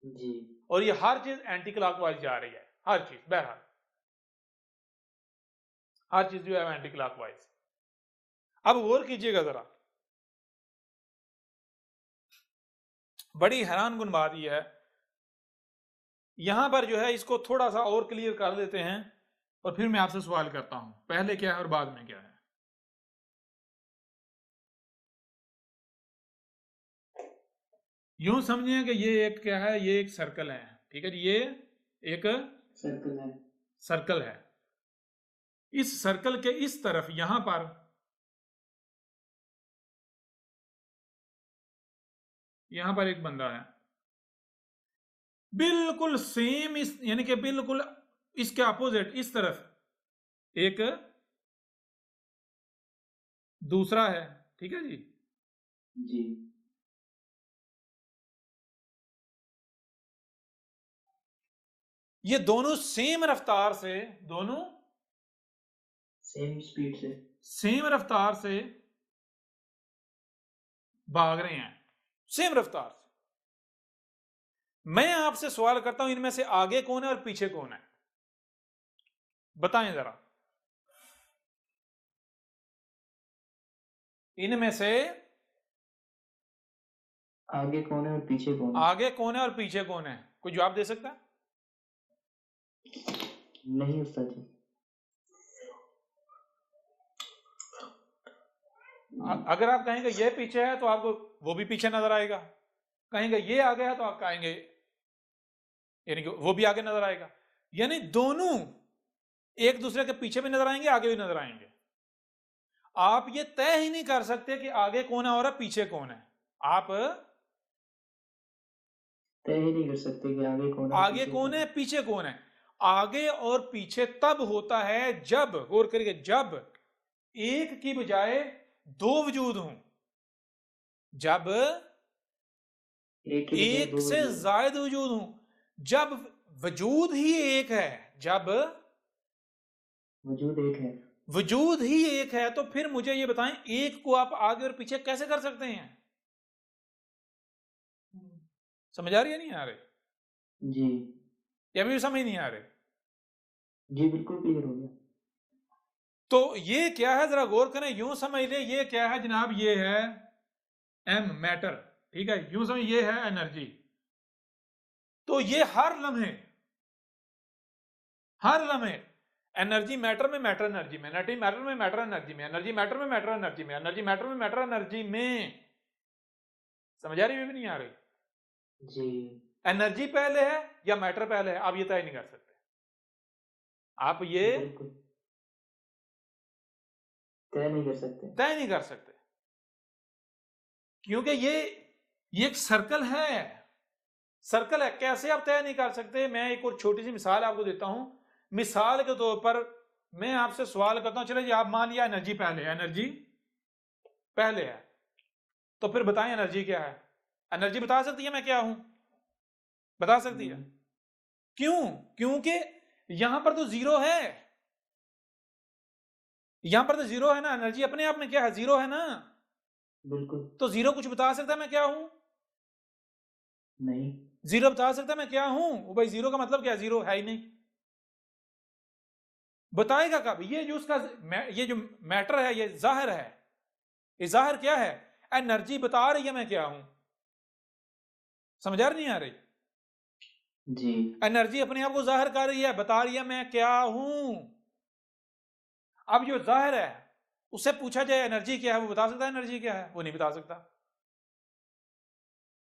जी और ये हर चीज एंटी क्लॉकवाइज जा रही है, हर चीज, बहरहाल हर चीज जो है एंटी क्लॉकवाइज। अब गौर कीजिएगा जरा, बड़ी हैरान कुन बात यह है, यहां पर जो है इसको थोड़ा सा और क्लियर कर देते हैं और फिर मैं आपसे सवाल करता हूं पहले क्या है और बाद में क्या है। यूं समझिए कि ये एक क्या है, ये एक सर्कल है, ठीक है जी, ये एक सर्कल है। सर्कल है। इस सर्कल के इस तरफ यहां पर एक बंदा है, बिल्कुल सेम इस यानी कि बिल्कुल इसके अपोजिट इस तरफ एक दूसरा है, ठीक है जी। जी ये दोनों सेम रफ्तार से, दोनों सेम स्पीड से, सेम रफ्तार से भाग रहे हैं, सेम रफ्तार से। मैं आपसे सवाल करता हूं इनमें से आगे कौन है और पीछे कौन है, बताएं जरा। इनमें से आगे कौन है और पीछे कौन है? आगे कौन है और पीछे कौन है, कोई जवाब दे सकता है? नहीं उस्ताद जी। अगर आप कहेंगे ये पीछे है तो आपको वो भी पीछे नजर आएगा, कहेंगे ये आगे है तो आप कहेंगे यानी कि वो भी आगे नजर आएगा, यानी दोनों एक दूसरे के पीछे भी नजर आएंगे, आगे भी नजर आएंगे। आप ये तय ही नहीं कर सकते कि आगे कौन है और पीछे कौन है। आप तय ही नहीं कर सकते कि आगे कौन है, आगे कौन है पीछे कौन है। आगे और पीछे तब होता है जब, गौर करिए, जब एक की बजाय दो वजूद हों, जब एक की बजाय एक दो से वजूद। ज्यादा वजूद हों, जब वजूद ही एक है, जब वजूद एक है। वजूद ही एक है, तो फिर मुझे ये बताएं एक को आप आगे और पीछे कैसे कर सकते हैं? समझ आ रही है नहीं आ रही? जी या भी समझ नहीं आ रही? जी बिल्कुल क्लियर हो गया। तो ये क्या है जरा गौर करें, यूं समझ ले, ये क्या है जनाब, ये है एम मैटर, ठीक है, यूं समझ ये है एनर्जी। तो ये हर लम्हे एनर्जी मैटर में, मैटर एनर्जी में, एनर्जी मैटर में, मैटर एनर्जी में, एनर्जी मैटर में, मैटर एनर्जी में, एनर्जी मैटर में, मैटर एनर्जी में। समझ आ रही है भी नहीं आ रही? जी एनर्जी पहले है या मैटर पहले है, आप ये तय नहीं कर सकते, आप ये बिल्कुल तय नहीं कर सकते। तय नहीं कर सकते, क्योंकि ये एक सर्कल है, सर्कल है, कैसे आप तय नहीं कर सकते? मैं एक और छोटी सी मिसाल आपको देता हूं। मिसाल के तौर पर मैं आपसे सवाल करता हूं, चलो जी, आप मान लिया एनर्जी पहले है, एनर्जी पहले है, तो फिर बताएं एनर्जी क्या है? एनर्जी बता सकती है मैं क्या हूं? बता सकती है? क्यों? क्योंकि यहां पर तो जीरो है, यहां पर तो जीरो है ना, एनर्जी अपने आप में क्या है, जीरो है ना। बिल्कुल तो जीरो कुछ बता सकता है मैं क्या हूं? नहीं। जीरो बता सकता है मैं क्या हूं? वो भाई जीरो का मतलब क्या है? जीरो है ही नहीं, बताएगा कब? ये जो उसका ये जो मैटर है, ये जाहिर है, ये जाहिर क्या है? एनर्जी बता रही है मैं क्या हूं। समझ आ रही नहीं आ रही? जी एनर्जी अपने आप को जाहिर कर रही है, बता रही है मैं क्या हूं। अब जो जाहिर है उससे पूछा जाए एनर्जी क्या है, वो बता सकता है एनर्जी क्या है? वो नहीं बता सकता।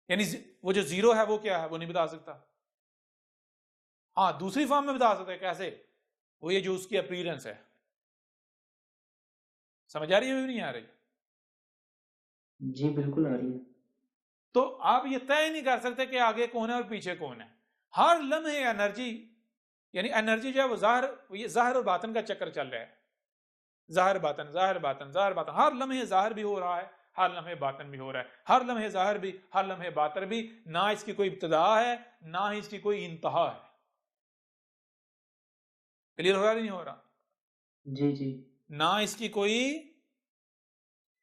यानी वो जो जीरो है वो क्या है, वो नहीं बता सकता। हाँ, दूसरी फॉर्म में बता सकता है, कैसे? वो ये जो उसकी अपीयरेंस है। समझ आ रही है भी नहीं आ रही? जी बिल्कुल आ रही है। तो आप ये तय नहीं कर सकते कि आगे कौन है और पीछे कौन है। हर लम्हे एनर्जी, यानी एनर्जी जो है वो ज़ाहिर और बातन का चक्कर चल रहा है। ज़ाहिर बातन, ज़ाहिर बातन, ज़ाहिर बातन, हर लम्हे ज़ाहिर भी हो रहा है, हर लम्हे बातन भी हो रहा है, हर लम्हे ज़ाहिर भी, हर लम्हे बातन भी। ना इसकी कोई इब्तिदा है, ना ही इसकी कोई इंतहा है। क्लियर हो रहा नहीं हो रहा? जी जी। ना इसकी कोई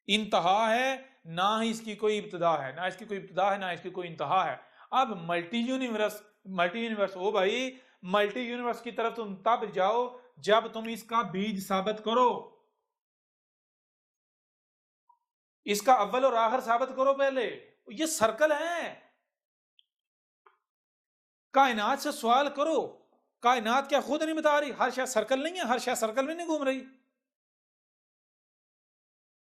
इंतहा है, ना ही इसकी कोई इब्तिदा है, ना इसकी कोई इब्तिदा है, ना इसकी कोई इंतहा है। अब मल्टी यूनिवर्स हो भाई, मल्टी यूनिवर्स की तरफ तुम तब जाओ जब तुम इसका बीज साबित करो, इसका अव्वल और आखिर साबित करो पहले। ये सर्कल है, कायनात से सवाल करो। कायनात क्या खुद नहीं बता रही? हर शय सर्कल नहीं है, हर शय सर्कल में नहीं घूम रही।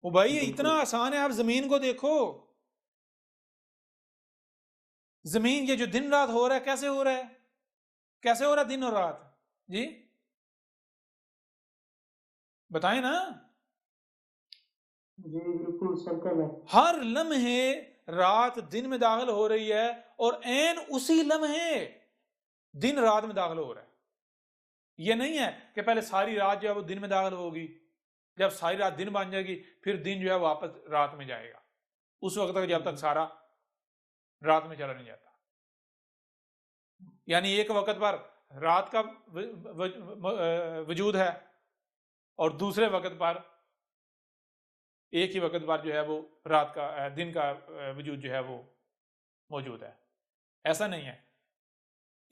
वो भाई ये इतना आसान है। आप जमीन को देखो, जमीन ये जो दिन रात हो रहा है, कैसे हो रहा है? कैसे हो रहा है दिन और रात जी? बताएं ना। जी बिल्कुल सर्कल है। हर लम्हे रात दिन में दाखिल हो रही है और एन उसी लम्हे दिन रात में दाखिल हो रहा है। ये नहीं है कि पहले सारी रात जो है वो दिन में दाखिल होगी, जब सारी रात दिन बन जाएगी फिर दिन जो है वापस रात में जाएगा, उस वक्त तक जब तक सारा रात में चला नहीं जाता। यानी एक वक्त पर रात का वजूद है और दूसरे वक्त पर, एक ही वक्त पर जो है वो रात का, दिन का वजूद जो है वो मौजूद है। ऐसा नहीं है।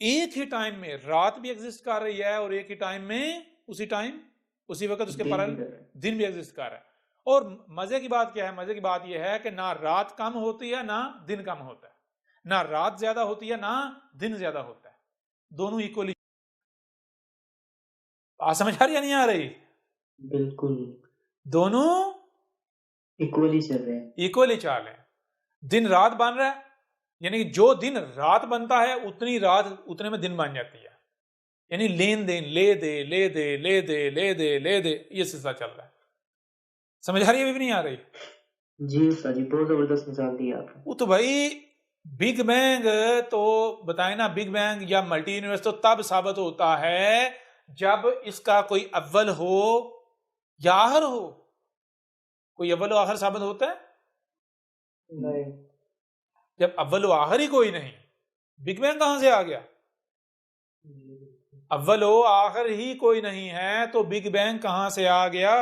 एक ही टाइम में रात भी एग्जिस्ट कर रही है और एक ही टाइम में उसी वक्त उसके पैरेलल दिन भी एग्जिस्ट कर रहा है। और मजे की बात क्या है? मजे की बात यह है कि ना रात कम होती है ना दिन कम होता है, ना रात ज्यादा होती है ना दिन ज्यादा होता है, दोनों इक्वली। समझ आ रही या नहीं आ रही? बिल्कुल दोनों इक्वली चल रहे हैं, इक्वली चाल है। दिन रात बन रहा है, यानी कि जो दिन रात बनता है उतनी रात उतने में दिन बन जाती है। यानी लेन देन, ले दे ले दे ले दे ले दे ले दे, ये सिलसिला चल रहा है। समझ आ रही है भी नहीं आ रही? जी सर जी, बहुत जबरदस्त मिसाल दी आपने। वो तो भाई बिग बैंग तो बताए ना, बिग बैंग या मल्टी यूनिवर्स तो तब साबित होता है जब इसका कोई अव्वल हो या आखिर हो। कोई अव्वल और आखिर साबित होता है? नहीं। जब अव्वल और आखिर ही कोई नहीं, बिग बैंग कहां से आ गया? अव्वल हो आखिर ही कोई नहीं है तो बिग बैंग कहां से आ गया?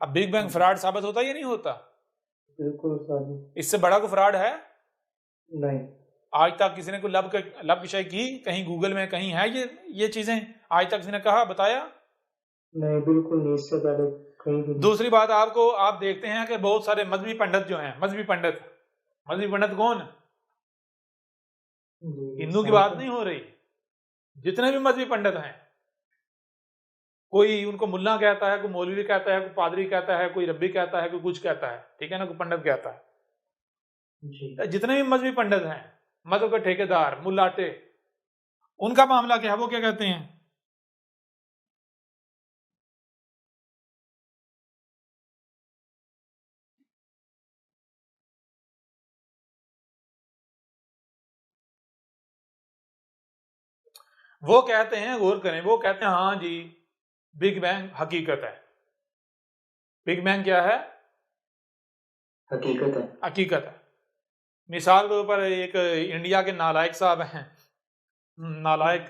अब बिग बैंग फ्रॉड साबित होता या नहीं होता? बिल्कुल सर। इससे बड़ा कोई फ्रॉड है? नहीं। आज तक किसी ने कोई लब विषय की कहीं गूगल में कहीं है ये चीजें? आज तक किसी ने कहा, बताया? नहीं बिल्कुल नहीं, इससे पहले कहीं भी। दूसरी बात, आप देखते हैं कि बहुत सारे मजहबी पंडित जो हैं, मजहबी पंडित कौन? हिंदू की बात नहीं हो रही, जितने भी मजहबी पंडित हैं, कोई उनको मुल्ला कहता है, कोई मौलवी कहता है, कोई पादरी कहता है, कोई रब्बी कहता है, कोई कुछ कहता है, ठीक है ना, कोई पंडित कहता है। जितने भी मजहबी पंडित हैं, मजहब के ठेकेदार, मुल्लाटे, उनका मामला क्या है? वो क्या कहते हैं? वो कहते हैं, गौर करें, वो कहते हैं हाँ जी बिग बैंग हकीकत है। बिग बैंग क्या है? हकीकत है। हकीकत है। मिसाल के ऊपर एक इंडिया के नालायक साहब हैं, नालायक,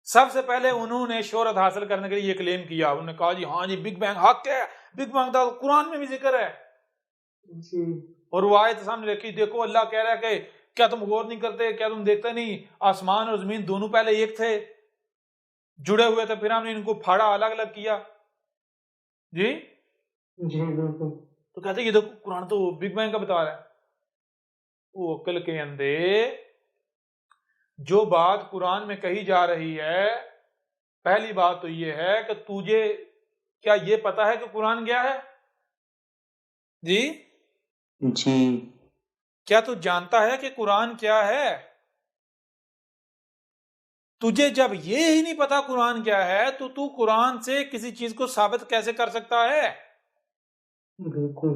सबसे पहले उन्होंने शोहरत हासिल करने के लिए ये क्लेम किया, उन्होंने कहा जी हाँ जी बिग बैंग हक है, बिग बैंग तो कुरान में भी जिक्र है जी। और वो आयत सामने रखी, देखो अल्लाह कह रहा है कि क्या तुम गौर नहीं करते, क्या तुम देखते नहीं, आसमान और जमीन दोनों पहले एक थे, जुड़े हुए थे, फिर हमने इनको फाड़ा, अलग अलग किया जी। जी बिल्कुल। तो कहते ये तो कुरान तो बिग बैंग का बता रहा है। वो अक्ल के अंधे, जो बात कुरान में कही जा रही है, पहली बात तो ये है कि तुझे क्या ये पता है कि कुरान क्या है जी? जी। क्या तू जानता है कि कुरान क्या है? तुझे जब ये ही नहीं पता कुरान क्या है तो तू कुरान से किसी चीज को साबित कैसे कर सकता है? बिल्कुल।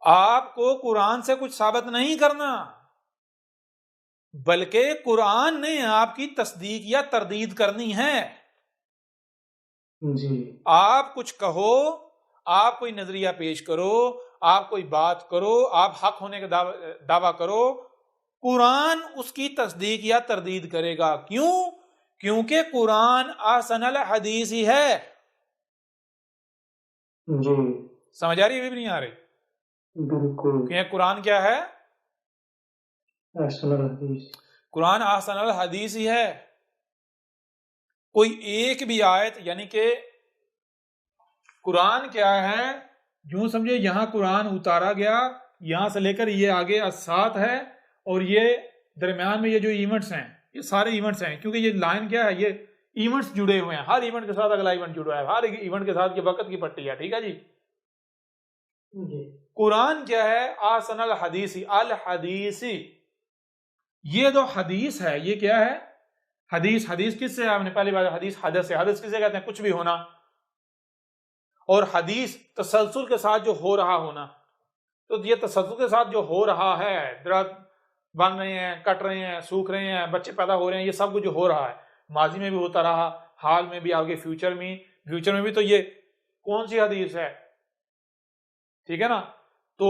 आपको कुरान से कुछ साबित नहीं करना, बल्कि कुरान ने आपकी तस्दीक या तरदीद करनी है। जी आप कुछ कहो, आप कोई नजरिया पेश करो, आप कोई बात करो, आप हक होने का दावा करो, कुरान उसकी तस्दीक या तरदीद करेगा। क्यों? क्योंकि कुरान अहसनल हदीस ही है। जी समझ आ रही है? भी नहीं आ रही? बिल्कुल। क्योंकि कुरान क्या है? अहसनुल हदीस। कुरान अहसनुल हदीस ही है। कोई एक भी आयत, यानी कि कुरान क्या है, यूं समझे यहां कुरान उतारा गया, यहां से लेकर ये आगे साथ है, और ये दरमियान में ये जो इवेंट्स हैं, ये सारे इवेंट्स हैं। क्योंकि ये लाइन क्या है, ये इवेंट्स जुड़े हुए हैं, हर इवेंट के साथ अगला इवेंट जुड़ा है, हर इवेंट के साथ ये वक्त की पट्टी है। ठीक है जी। जी कुरान क्या है? आसनल हदीसी, अल हदीसी। ये जो हदीस है, ये क्या है? हदीस। हदीस किससे है? आपने पहली बार हदीस हदस से, हदस किसे कहते हैं? कुछ भी होना। और हदीस तसलसल के साथ जो हो रहा होना। तो ये तसलसल के साथ जो हो रहा है, दरख्त बन रहे हैं, कट रहे हैं, सूख रहे हैं, बच्चे पैदा हो रहे हैं, ये सब कुछ जो हो रहा है, माजी में भी होता रहा, हाल में भी, आगे फ्यूचर में भी। तो ये कौन सी हदीस है? ठीक है ना। तो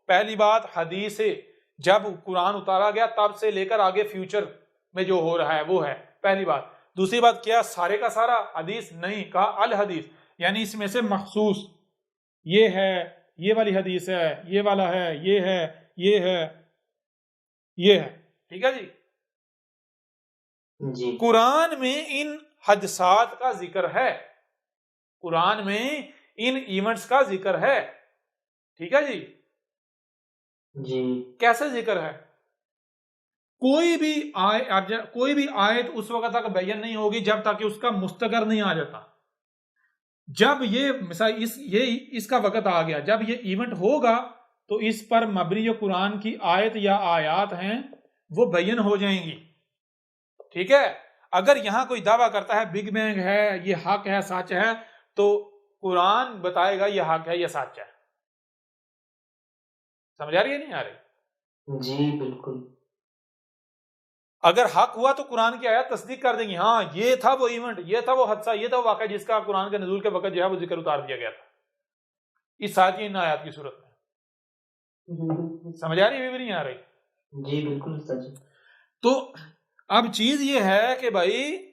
पहली बात, हदीस से जब कुरान उतारा गया तब से लेकर आगे फ्यूचर में जो हो रहा है वो है पहली बात। दूसरी बात, क्या सारे का सारा हदीस? नहीं, कहा अल हदीस, यानी इसमें से मखसूस ये है, ये वाली हदीस है, ये वाला है, ये है, ये है, ये है। ठीक है जी। जी कुरान में इन हदसात का जिक्र है, कुरान में इन इवेंट्स का जिक्र है। ठीक है जी। जी कैसे जिक्र है? कोई भी आयत उस वक्त तक बयान नहीं होगी जब तक कि उसका मुस्तकर नहीं आ जाता। जब ये मिसाल इसका वक्त आ गया, जब ये इवेंट होगा, तो इस पर मबनी जो कुरान की आयत या आयात हैं वो बयान हो जाएंगी। ठीक है। अगर यहां कोई दावा करता है बिग बैंग है, ये हक है, सच है, तो कुरान बताएगा ये हक है, ये सच है। समझ आ रही है? नहीं आ रही? जी बिल्कुल। अगर हक हुआ तो कुरान की आयत तस्दीक कर देंगी, हाँ ये था वो इवेंट, ये था वो हादसा, ये था वो वाक़या जिसका कुरान के नज़ूल के वक्त जो है वो जिक्र उतार दिया गया था इस साथ की इन आयत की सूरत में। समझ आ रही है? भी नहीं आ रही? जी बिल्कुल सच। तो अब चीज ये है कि भाई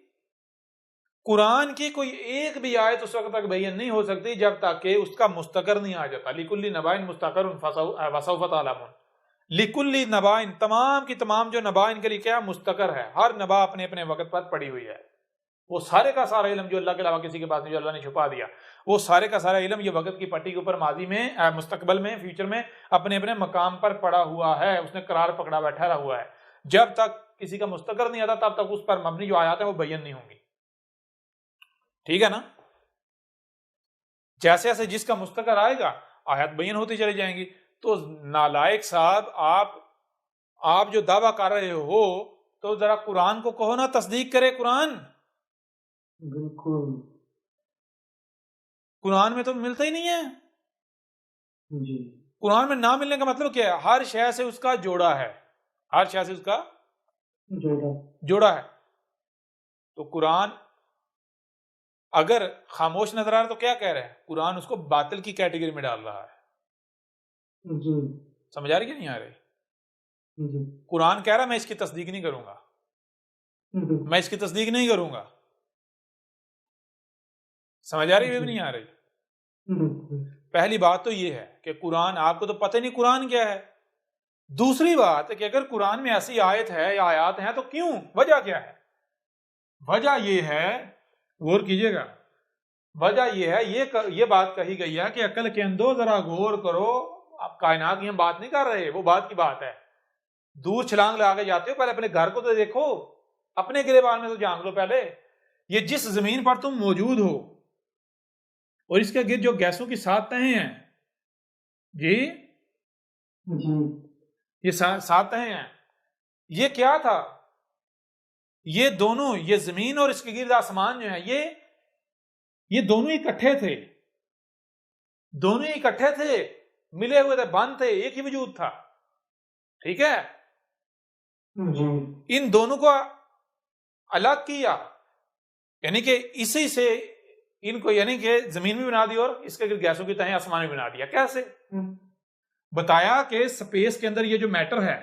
कुरान की कोई एक भी आयत उस वक्त तक बयान नहीं हो सकती जब तक कि उसका मुस्तकर नहीं आ जाता। लिकुल्ली नबाइन मुस्तकरुन फसौफ तअलमून। लिकुल्ली नबाइन, तमाम की तमाम जो नबा इनके लिए क्या मुस्तकर है, हर नबा अपने अपने वक्त पर पड़ी हुई है। वो सारे का सारा इल्म जो अल्लाह के अलावा किसी के पास नहीं, जो अल्लाह ने छुपा दिया, वो सारे का सारा इल्म ये वक्त की पट्टी के ऊपर माजी में, मुस्तकबल में, फ्यूचर में अपने अपने मकाम पर पड़ा हुआ है, उसने करार पकड़ा बैठा हुआ है। जब तक किसी का मुस्तकर नहीं आता तब तक उस पर मबनी जो आयात है वो बयान नहीं होंगी। ठीक है ना। जैसे जैसे जिसका मुस्तकर आएगा आयत बयान होती चली जाएंगी। तो नालायक साहब, आप जो दावा कर रहे हो, तो जरा कुरान को कहो ना तस्दीक करे कुरान। बिल्कुल। कुरान में तो मिलता ही नहीं है। जी कुरान में ना मिलने का मतलब क्या है? हर शय से उसका जोड़ा है, हर शय से उसका जोड़ा है। तो कुरान अगर खामोश नजर आ रहा है तो क्या कह रहे हैं? कुरान उसको बातिल की कैटेगरी में डाल रहा है। जी समझ आ रही है? नहीं आ रही? जी कुरान कह रहा है मैं इसकी तस्दीक नहीं करूंगा, मैं इसकी तस्दीक नहीं करूंगा। समझ आ रही है? भी नहीं आ रही? पहली बात तो ये है कि कुरान, आपको तो पता नहीं कुरान क्या है। दूसरी बात है कि अगर कुरान में ऐसी आयत है या आयात हैं तो क्यों, वजह क्या है? वजह ये है, गौर कीजिएगा, वजह ये है, ये बात कही गई है कि अकल के अंदो जरा गौर करो। आप कायनात की हम बात नहीं कर रहे, वो बात की बात है। दूर छलांग लगा के जाते हो, पहले अपने घर को तो देखो, अपने गिरेबान में तो जान लो पहले। ये जिस जमीन पर तुम मौजूद हो और इसके गिर्द जो गैसों की 7 तहें हैं जी, ये 7 तहें हैं, ये क्या था? ये दोनों, ये जमीन और इसके गिर्द आसमान जो है, ये दोनों इकट्ठे थे, दोनों इकट्ठे थे। मिले हुए थे, बंद थे, एक ही वजूद था। ठीक है, जी इन दोनों को अलग किया, यानी कि इसी से इनको, यानी कि जमीन भी बना दी और इसके गैसों की तहें आसमान भी बना दिया। कैसे? बताया कि स्पेस के अंदर ये जो मैटर है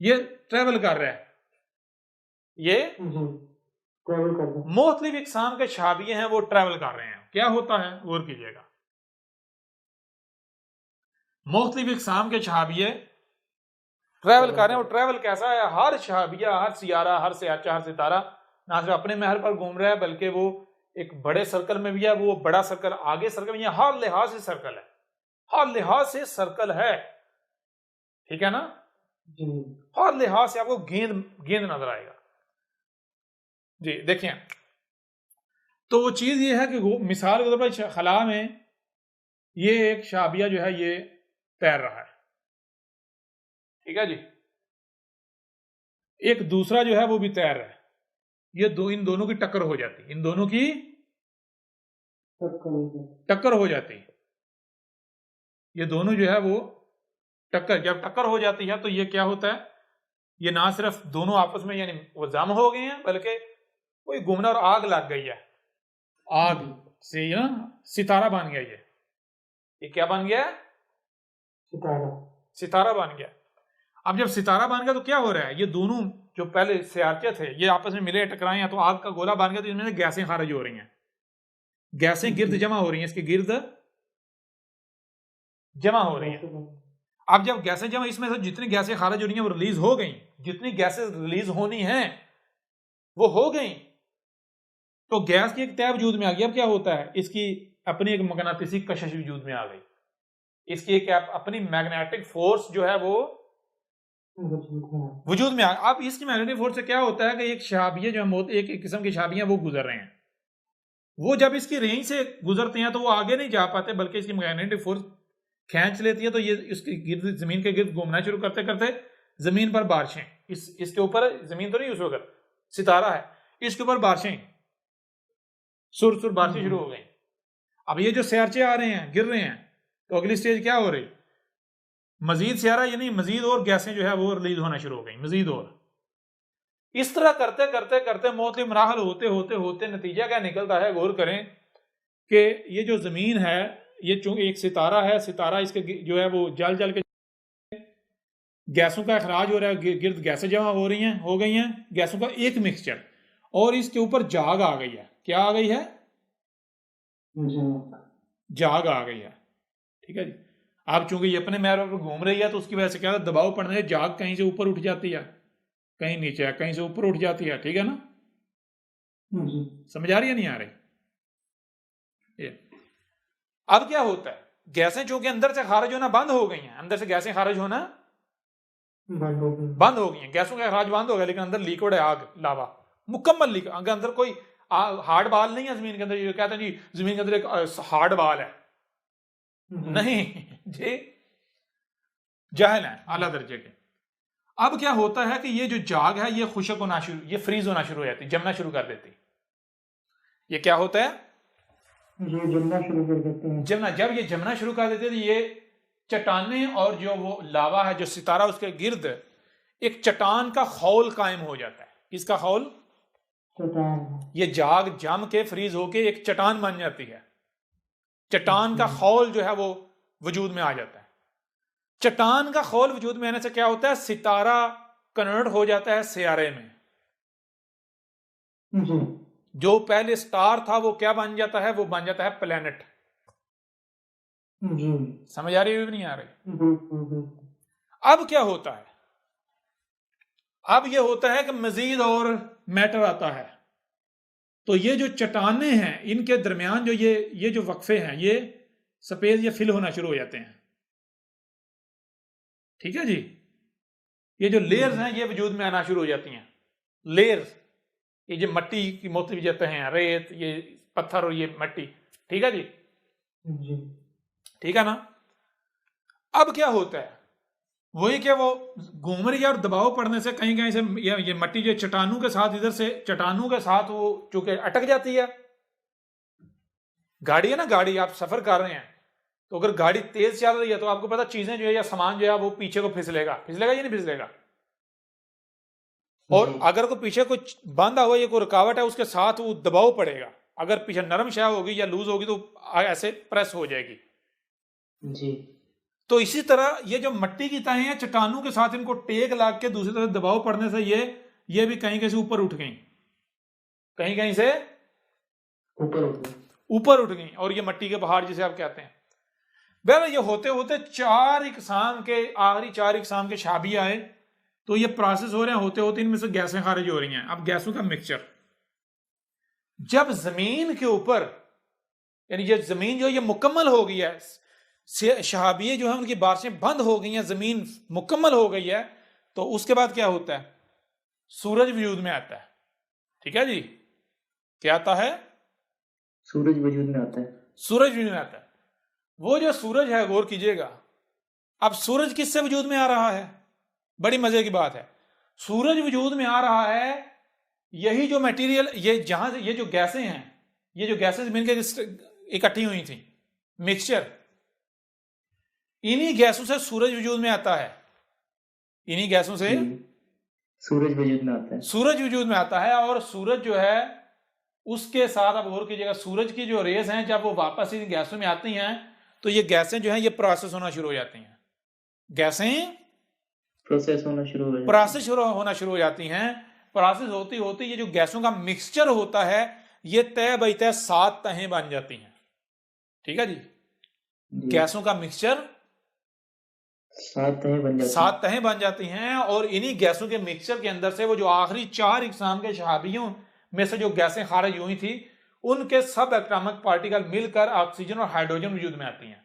ये ट्रेवल कर रहा है, ये ट्रैवल कर रहे हैं। मुख्तलिफ इकसाम के शाबिये हैं, वो ट्रेवल कर रहे हैं। क्या होता है, गौर कीजिएगा, मुख्तलिफ इकसाम के शाबिये ट्रेवल कर रहे हैं। और ट्रेवल कैसा है, हर शाबिया, हर सियारा, हर सियाचा, हर सितारा ना सिर्फ अपने महल पर घूम रहा है, बल्कि वो एक बड़े सर्कल में भी है, वो बड़ा सर्कल आगे सर्कल में, हर लिहाज से सर्कल है, हर लिहाज से सर्कल है। ठीक है ना, हर लिहाज से आपको गेंद गेंद नजर आएगा जी। देखिए, तो वो चीज ये है कि मिसाल के तौर पर खला में ये एक शाबिया जो है ये तैर रहा है, ठीक है जी, एक दूसरा जो है वो भी तैर रहा है, ये इन दोनों की टक्कर हो जाती, इन दोनों की टक्कर हो जाती, ये दोनों जो है वो टक्कर, जब टक्कर हो जाती है तो ये क्या होता है, ये ना सिर्फ दोनों आपस में यानी वो जम हो गए हैं, बल्कि कोई घूमना और आग लग गई है, आग से ना सितारा बन गया, ये क्या बन गया, सितारा बन गया। अब जब सितारा बन गया तो क्या हो रहा है, ये दोनों जो पहले सियारचे थे ये आपस में मिले टकराए हैं, तो आग का गोला बन गया, तो इनमें गैसें खारिज हो रही हैं, गैसें गिर्द जमा हो रही हैं, इसके गिर्द जमा हो रही हैं। अब जब गैसें जमा, इसमें से जितनी गैसें खारिज हो रही हैं वो रिलीज हो गई, जितनी गैसें रिलीज होनी हैं वो हो गई, तो गैस की एक तय वजूद में आ गई। अब क्या होता है, इसकी अपनी एक मगनातिसी कशिश वजूद में आ गई, इसकी एक अपनी मैग्नेटिक फोर्स जो है वो वजूद में आ। अब इसकी मैग्नेटिक फोर्स से क्या होता है कि एक शाबिये जो हम एक किस्म की शाबियां वो गुजर रहे हैं, वो जब इसकी रेंज से गुजरते हैं तो वो आगे नहीं जा पाते, बल्कि इसकी मैग्नेटिक फोर्स खींच लेती है, तो ये इसके गिर्द, जमीन के गिर्द घूमना शुरू करते करते जमीन पर बारिशें, इसके ऊपर जमीन तो नहीं, उस वक्त सितारा है, इसके ऊपर बारिशें, सुर बारिशें शुरू हो गई। अब ये जो सियारचे आ रहे हैं, गिर रहे हैं, तो अगली स्टेज क्या हो रही, मजीद सियारा यानी मजीद और गैसें जो है वो रिलीज होना शुरू हो गई, मजीद और। इस तरह करते करते करते मुख्तलिफ मराहल होते होते होते नतीजा क्या निकलता है, गौर करें कि ये जो जमीन है, ये चूंकि एक सितारा है, सितारा इसके जो है वो जल जल के गैसों का अखराज हो रहा है, गिर्द गैसें जमा हो रही हैं, हो गई हैं, गैसों का एक मिक्सचर, और इसके ऊपर जाग आ गई है। क्या आ गई है, जाग आ गई है, ठीक है जी। अब चूंकि ये अपने मैर पर घूम रही है, तो उसकी वजह से क्या दबाव पड़ने से जाग कहीं से ऊपर उठ जाती है, कहीं नीचे है, कहीं से ऊपर उठ जाती है, ठीक है ना, समझ आ रही है नहीं आ रही। अब क्या होता है, गैसें चूंकि अंदर से खारिज होना बंद हो गई हैं, अंदर से गैसें खारिज होना बंद हो गई हैं, गैसों का अखराज बंद हो गया, लेकिन अंदर लिक्विड है, आग, लावा, मुकम्मल लिक्विड, अंदर कोई हार्ड बाल नहीं है जमीन के अंदर। ये कहते हैं जी जमीन के अंदर एक हार्ड बाल है, नहीं जी, जाहिल है आला दर्जे के। अब क्या होता है कि ये जो जाग है ये खुशक होना शुरू, ये फ्रीज होना शुरू हो जाती, जमना शुरू कर देती। ये क्या होता है, ये जमना शुरू कर देते हैं। जमना, जब ये जमना शुरू कर देते हैं, तो ये चट्टाने और जो वो लावा है, जो सितारा, उसके गिर्द एक चट्टान का खौल कायम हो जाता है। किसका खौल, ये जाग जम के फ्रीज होके एक चट्टान बन जाती है, चट्टान का खौल जो है वो वजूद में आ जाता है। चट्टान का खौल वजूद में आने से क्या होता है, सितारा कन्वर्ट हो जाता है सियारे में, जो पहले स्टार था वो क्या बन जाता है, वो बन जाता है प्लेनेट। समझ आ रही है, नहीं आ रही। अब क्या होता है, अब ये होता है कि मजीद और मैटर आता है, तो ये जो चट्टाने हैं इनके दरमियान जो ये जो वक्फे हैं, ये स्पेस ये फिल होना शुरू हो जाते हैं, ठीक है जी। ये जो लेयर्स हैं ये वजूद में आना शुरू हो जाती हैं, लेयर्स, ये जो मट्टी की मुख्तलिफ जगह हैं, रेत, ये पत्थर और ये मट्टी, ठीक है जी, ठीक है ना। अब क्या होता है, वही क्या वो घूम रही है और दबाव पड़ने से कहीं कहीं से ये मट्टी जो चट्टानों के साथ, इधर से चट्टानों के साथ वो चूंकि अटक जाती है। गाड़ी है ना, गाड़ी आप सफर कर रहे हैं तो अगर गाड़ी तेज चल रही है तो आपको पता चीजें जो है या सामान जो है वो पीछे को फिसलेगा फिसलेगा या नहीं फिसलेगा। और जी अगर कोई पीछे कुछ बांधा हुआ या कोई रुकावट है उसके साथ वो दबाव पड़ेगा, अगर पीछे नरम शय होगी या लूज होगी तो ऐसे प्रेस हो जाएगी। जी तो इसी तरह ये जो मट्टी की तहें हैं चट्टानों के साथ इनको टेक लाग के दूसरी तरफ दबाव पड़ने से ये भी कहीं कहीं से ऊपर उठ गई, कहीं कहीं से ऊपर उठ गए। ऊपर उठ गई, और ये मट्टी के पहाड़ जिसे आप कहते हैं। बहर ये होते होते चार इकसाम के आखिरी चार इकसाम के शाबी आए, तो ये प्रोसेस हो रहे हैं, होते होते इनमें से गैसें खारिज हो रही हैं। अब गैसों का मिक्सचर जब जमीन के ऊपर, यानी ये जमीन जो ये मुकम्मल हो गई है, शहाबिये जो है उनकी बारिशें बंद हो गई हैं, जमीन मुकम्मल हो गई है, तो उसके बाद क्या होता है, सूरज वजूद में आता है। ठीक है जी, क्या आता है, सूरज वजूद में आता है। सूरज वजूद में आता है। वो जो सूरज है, गौर कीजिएगा, अब सूरज किससे वजूद में आ रहा है, बड़ी मजे की बात है। सूरज वजूद में आ रहा है, यही जो मटेरियल, ये जहां से ये जो गैसें हैं, ये जो गैसें जमीन के इकट्ठी हुई थी, मिक्सचर, इन्हीं गैसों से सूरज वजूद में आता है, इन्हीं गैसों से सूरज वजूद में आता है। सूरज वजूद में आता है। और सूरज जो है उसके साथ, अब गौर कीजिएगा, सूरज की जो रेज हैं जब वो वापस इन गैसों में आती हैं तो ये गैसें जो हैं ये प्रोसेस होना शुरू हो जाती हैं, गैसें प्रोसेस होना शुरू हो जाता है। प्रोसेस होना शुरू हो जाती हैं। प्रोसेस होती होती ये जो गैसों का मिक्सचर होता है ये तय बाई तय 7 तहें बन जाती हैं। ठीक है जी, गैसों का मिक्सचर 7 तहें बन जाती हैं। 7 तहें बन जाती हैं। और इन्हीं गैसों के मिक्सचर के अंदर से वो जो आखिरी 4 इकसाम के शहाबियों में से जो गैसें खारिज हुई थी, उनके सब एटॉमिक पार्टिकल मिलकर ऑक्सीजन और हाइड्रोजन वजूद में आती हैं।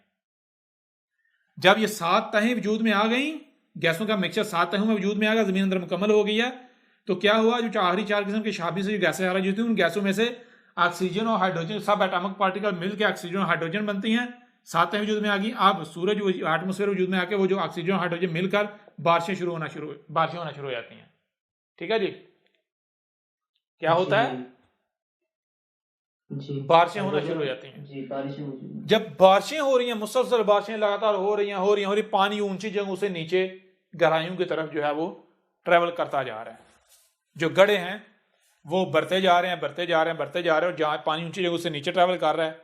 जब ये 7 तहें वजूद में आ गई, गैसों का मिक्सचर 7 तहों में वजूद में आ गया, जमीन अंदर मुकम्मल हो गई है, तो क्या हुआ, जो आखिरी 4 किस्म के शाबी से जो गैसें खारिज हुई थी, उन गैसों में से ऑक्सीजन और हाइड्रोजन सब एटॉमिक पार्टिकल मिलकर ऑक्सीजन और हाइड्रोजन बनती हैं। 7 तहें वजूद में आ गई। अब सूरज एटमोस्फेयर वजूद में आके वो जो ऑक्सीजन और हाइड्रोजन मिलकर बारिशें होना शुरू हो जाती हैं। ठीक है जी, क्या होता है, जी बारिशें होना शुरू हो जाती हैं। जी बारिशें हो रही हैं। जब बारिशें हो रही हैं, मुसलसल बारिशें लगातार हो रही हैं, पानी ऊंची जगहों से नीचे गहराइयों की तरफ जो है वो ट्रेवल करता जा रहा है। जो गड्ढे हैं वो बढ़ते जा रहे हैं, और जहाँ पानी ऊंची जगहों से नीचे ट्रेवल कर रहा है,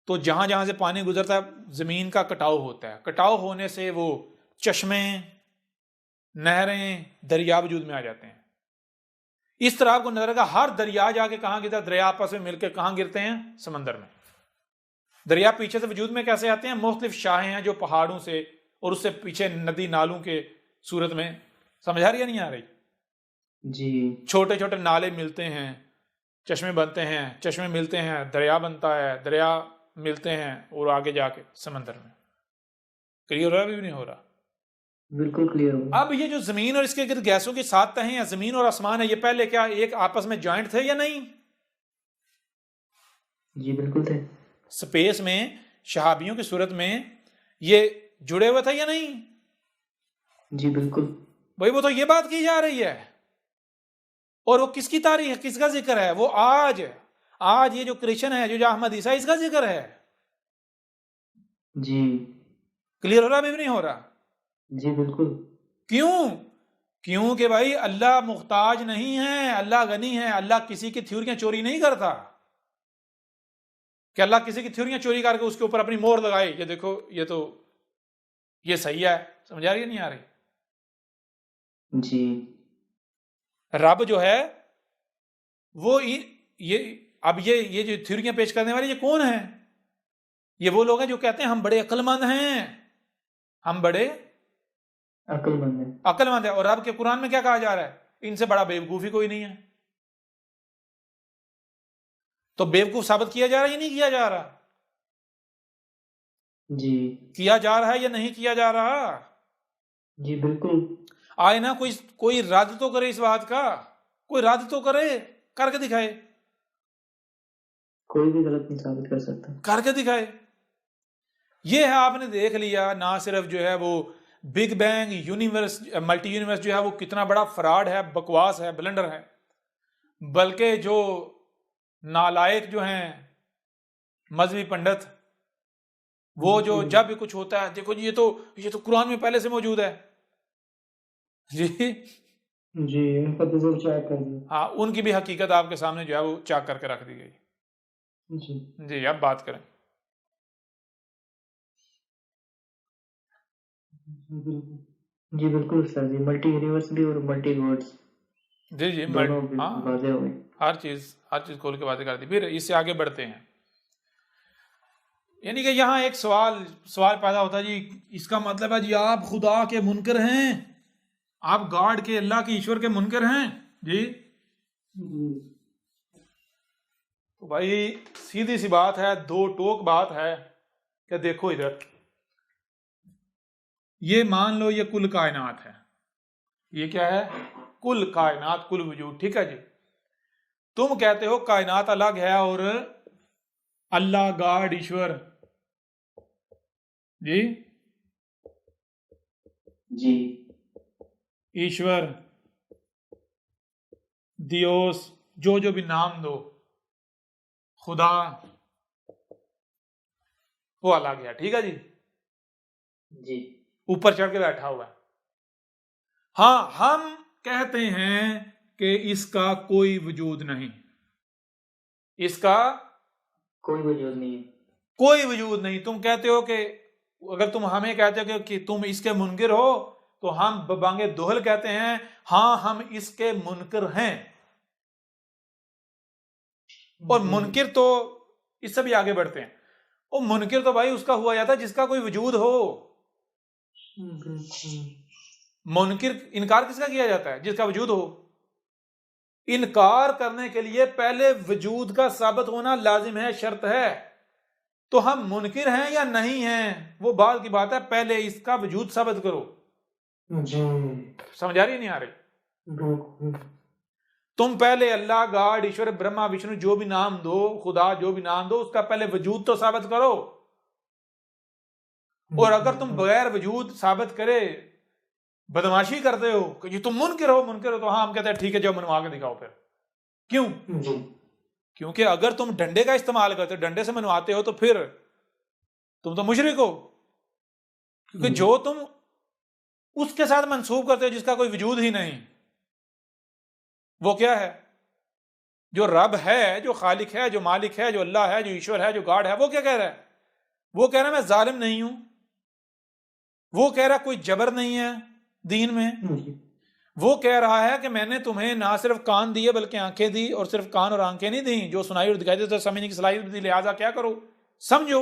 तो जहां जहां से पानी गुजरता है जमीन का कटाव होता है। कटाव होने से वो चश्मे, नहरें, दरिया वजूद में आ जाते हैं। इस तरह आपको नजर आएगा, हर दरिया जाके कहां गिरता है, दरिया आपस में मिलकर कहां गिरते हैं, समंदर में। दरिया पीछे से वजूद में कैसे आते हैं, मुख्तलिफ शाखें हैं जो पहाड़ों से और उससे पीछे नदी नालों के सूरत में, समझ आ रही है नहीं आ रही जी। छोटे छोटे नाले मिलते हैं, चश्मे बनते हैं, चश्मे मिलते हैं, दरिया बनता है, दरिया मिलते हैं और आगे जाके समंदर में। क्लियर हो रहा है, भी नहीं हो रहा, बिल्कुल क्लियर हो। अब ये जो जमीन और इसके गिर्द गैसों की 7 तहें हैं, जमीन और आसमान है, ये पहले क्या एक आपस में जॉइंट थे या नहीं, जी बिल्कुल थे। स्पेस में शहाबियों की सूरत में ये जुड़े हुए थे या नहीं, जी बिल्कुल। भाई वो तो ये बात की जा रही है। और वो किसकी तारीख है, किसका जिक्र है, वो आज ये जो क्रिश्चियन है, जो अहमद ईसा, इसका जिक्र है। जी क्लियर हो रहा भी नहीं हो रहा, जी बिल्कुल। क्यों कि भाई अल्लाह मुख्ताज नहीं है, अल्लाह गनी है। अल्लाह किसी की थ्योरियां चोरी नहीं करता कि अल्लाह किसी की थ्योरियां चोरी करके उसके ऊपर अपनी मोहर लगाए, ये देखो ये सही है, समझ आ रही है नहीं आ रही। जी रब जो है वो ये जो थ्योरियां पेश करने वाले ये कौन है, ये वो लोग हैं जो कहते हैं हम बड़े अक्लमंद हैं, हम बड़े अक्लमंद है। और रब के कुरान में क्या कहा जा रहा है, इनसे बड़ा बेवकूफी कोई नहीं है। तो बेवकूफ साबित किया जा रहा है या नहीं किया जा रहा, जी किया जा रहा है या नहीं किया जा रहा, जी बिल्कुल। आए ना कोई रद्द तो करे इस बात का, कोई रद्द तो करे, करके दिखाए। कोई भी गलत नहीं साबित कर सकता, करके दिखाए। ये है, आपने देख लिया ना, सिर्फ जो है वो big bang universe, multi universe जो है वो कितना बड़ा फ्रॉड है, बकवास है, ब्लंडर है, बल्कि जो नालायक जो हैं मजहबी पंडित वो जो जब भी कुछ होता है, देखो जी ये तो कुरान में पहले से मौजूद है जी। जी, उनका तो सब चेक कर दिया। हाँ, उनकी भी हकीकत आपके सामने जो है वो चाक करके रख दी गई। जी जी, अब बात करें। बिल्कुल। जी बिल्कुल सर जी, मल्टी यूनिवर्स भी और मल्टी वर्ड्स जी जी, दोनों भी हाँ, वाजे हुए। हर चीज खोल के बातें कर दी। फिर इससे आगे बढ़ते हैं। यानी कि यहाँ एक सवाल पैदा होता है जी, इसका मतलब है जी आप खुदा के मुनकर हैं, आप गॉड के, अल्लाह के, ईश्वर के मुनकर हैं जी। जी तो भाई सीधी सी बात है, दो टोक बात है कि देखो इधर, ये मान लो ये कुल कायनात है, ये क्या है, कुल कायनात, कुल वजूद, ठीक है जी। तुम कहते हो कायनात अलग है और अल्लाह, गॉड, ईश्वर जी, जी ईश्वर, दियोस, जो जो भी नाम दो, खुदा, वो अलग है, ठीक है जी। जी ऊपर चढ़ के बैठा हुआ है। हाँ, हम कहते हैं कि इसका कोई वजूद नहीं, इसका कोई वजूद नहीं है। कोई वजूद नहीं। तुम कहते हो कि, अगर तुम हमें कहते हो कि तुम इसके मुनकिर हो, तो हम बबांगे दोहल कहते हैं हाँ हम इसके मुनकिर हैं। और मुनकिर तो, इससे भी आगे बढ़ते हैं, वो मुनकिर तो भाई उसका हुआ जाता है जिसका कोई वजूद हो। मुनकिर, इनकार किसका किया जाता है, जिसका वजूद हो। इनकार करने के लिए पहले वजूद का साबित होना लाजिम है, शर्त है। तो हम मुनकिर हैं या नहीं हैं वो बात की बात है, पहले इसका वजूद साबित करो। जी समझ आ रही नहीं आ रही? बिल्कुल। तुम पहले अल्लाह, गॉड, ईश्वर, ब्रह्मा, विष्णु, जो भी नाम दो, खुदा, जो भी नाम दो, उसका पहले वजूद तो साबित करो। और अगर तुम बगैर वजूद साबित करे बदमाशी करते हो कि ये तुम मुनकिर हो, तो हाँ हम कहते हैं ठीक है, जो मनवा के दिखाओ फिर। क्यों? जी क्योंकि अगर तुम डंडे का इस्तेमाल करते हो, डंडे से मनवाते हो, तो फिर तुम तो मुशरिक हो। क्योंकि जो तुम उसके साथ मंसूब करते हो जिसका कोई वजूद ही नहीं, वो क्या है? जो रब है, जो खालिक है, जो मालिक है, जो अल्लाह है, जो ईश्वर है, जो गॉड है, वो क्या कह रहा है? वो कह रहा है मैं जालिम नहीं हूं। वो कह रहा है कोई जबर नहीं है दीन में। वो कह रहा है कि मैंने तुम्हें ना सिर्फ कान दिए बल्कि आंखें दी, और सिर्फ कान और आंखें नहीं दी, जो सुनाई और दिखाई देते तो समझने की सलाहियत दी, लिहाजा क्या करो, समझो।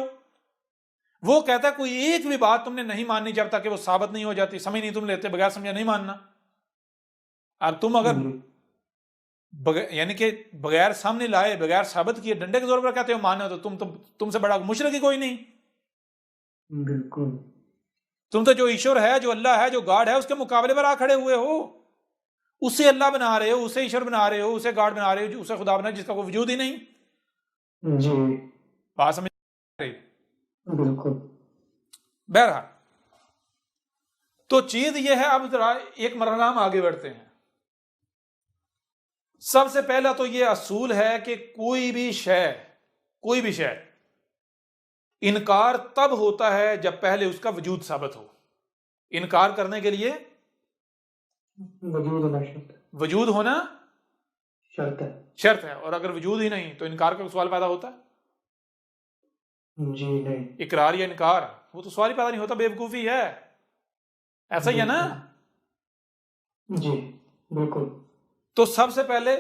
वो कहता है कोई एक भी बात तुमने नहीं माननी जब तक कि वो साबित नहीं हो जाती। समझ नहीं तुम लेते, बगैर समझे नहीं मानना। और तुम अगर यानी कि बगैर सामने लाए, बगैर साबित किए, डंडे के जोर पर कहते हो मानो, तो तुमसे बड़ा मुशरिक ही कोई नहीं। बिल्कुल। तुम तो जो ईश्वर है, जो अल्लाह है, जो गॉड है, उसके मुकाबले पर आ खड़े हुए हो। उसे अल्लाह बना रहे हो, उसे ईश्वर बना रहे हो, उसे गॉड बना रहे हो, उसे खुदा बना जिसका कोई वजूद ही नहीं। जी बात समझ रही? बिल्कुल। बहरहाल, तो चीज ये है, अब जरा एक मरहला हम आगे बढ़ते हैं। सबसे पहला तो ये असूल है कि कोई भी शय इनकार तब होता है जब पहले उसका वजूद साबित हो। इनकार करने के लिए वजूद होना शर्त है, और अगर वजूद ही नहीं तो इनकार का सवाल पैदा होता है? जी नहीं। इकरार या इनकार, वो तो सवाल ही पैदा नहीं होता, बेवकूफी है। ऐसा ही है ना? जी बिल्कुल। तो सबसे पहले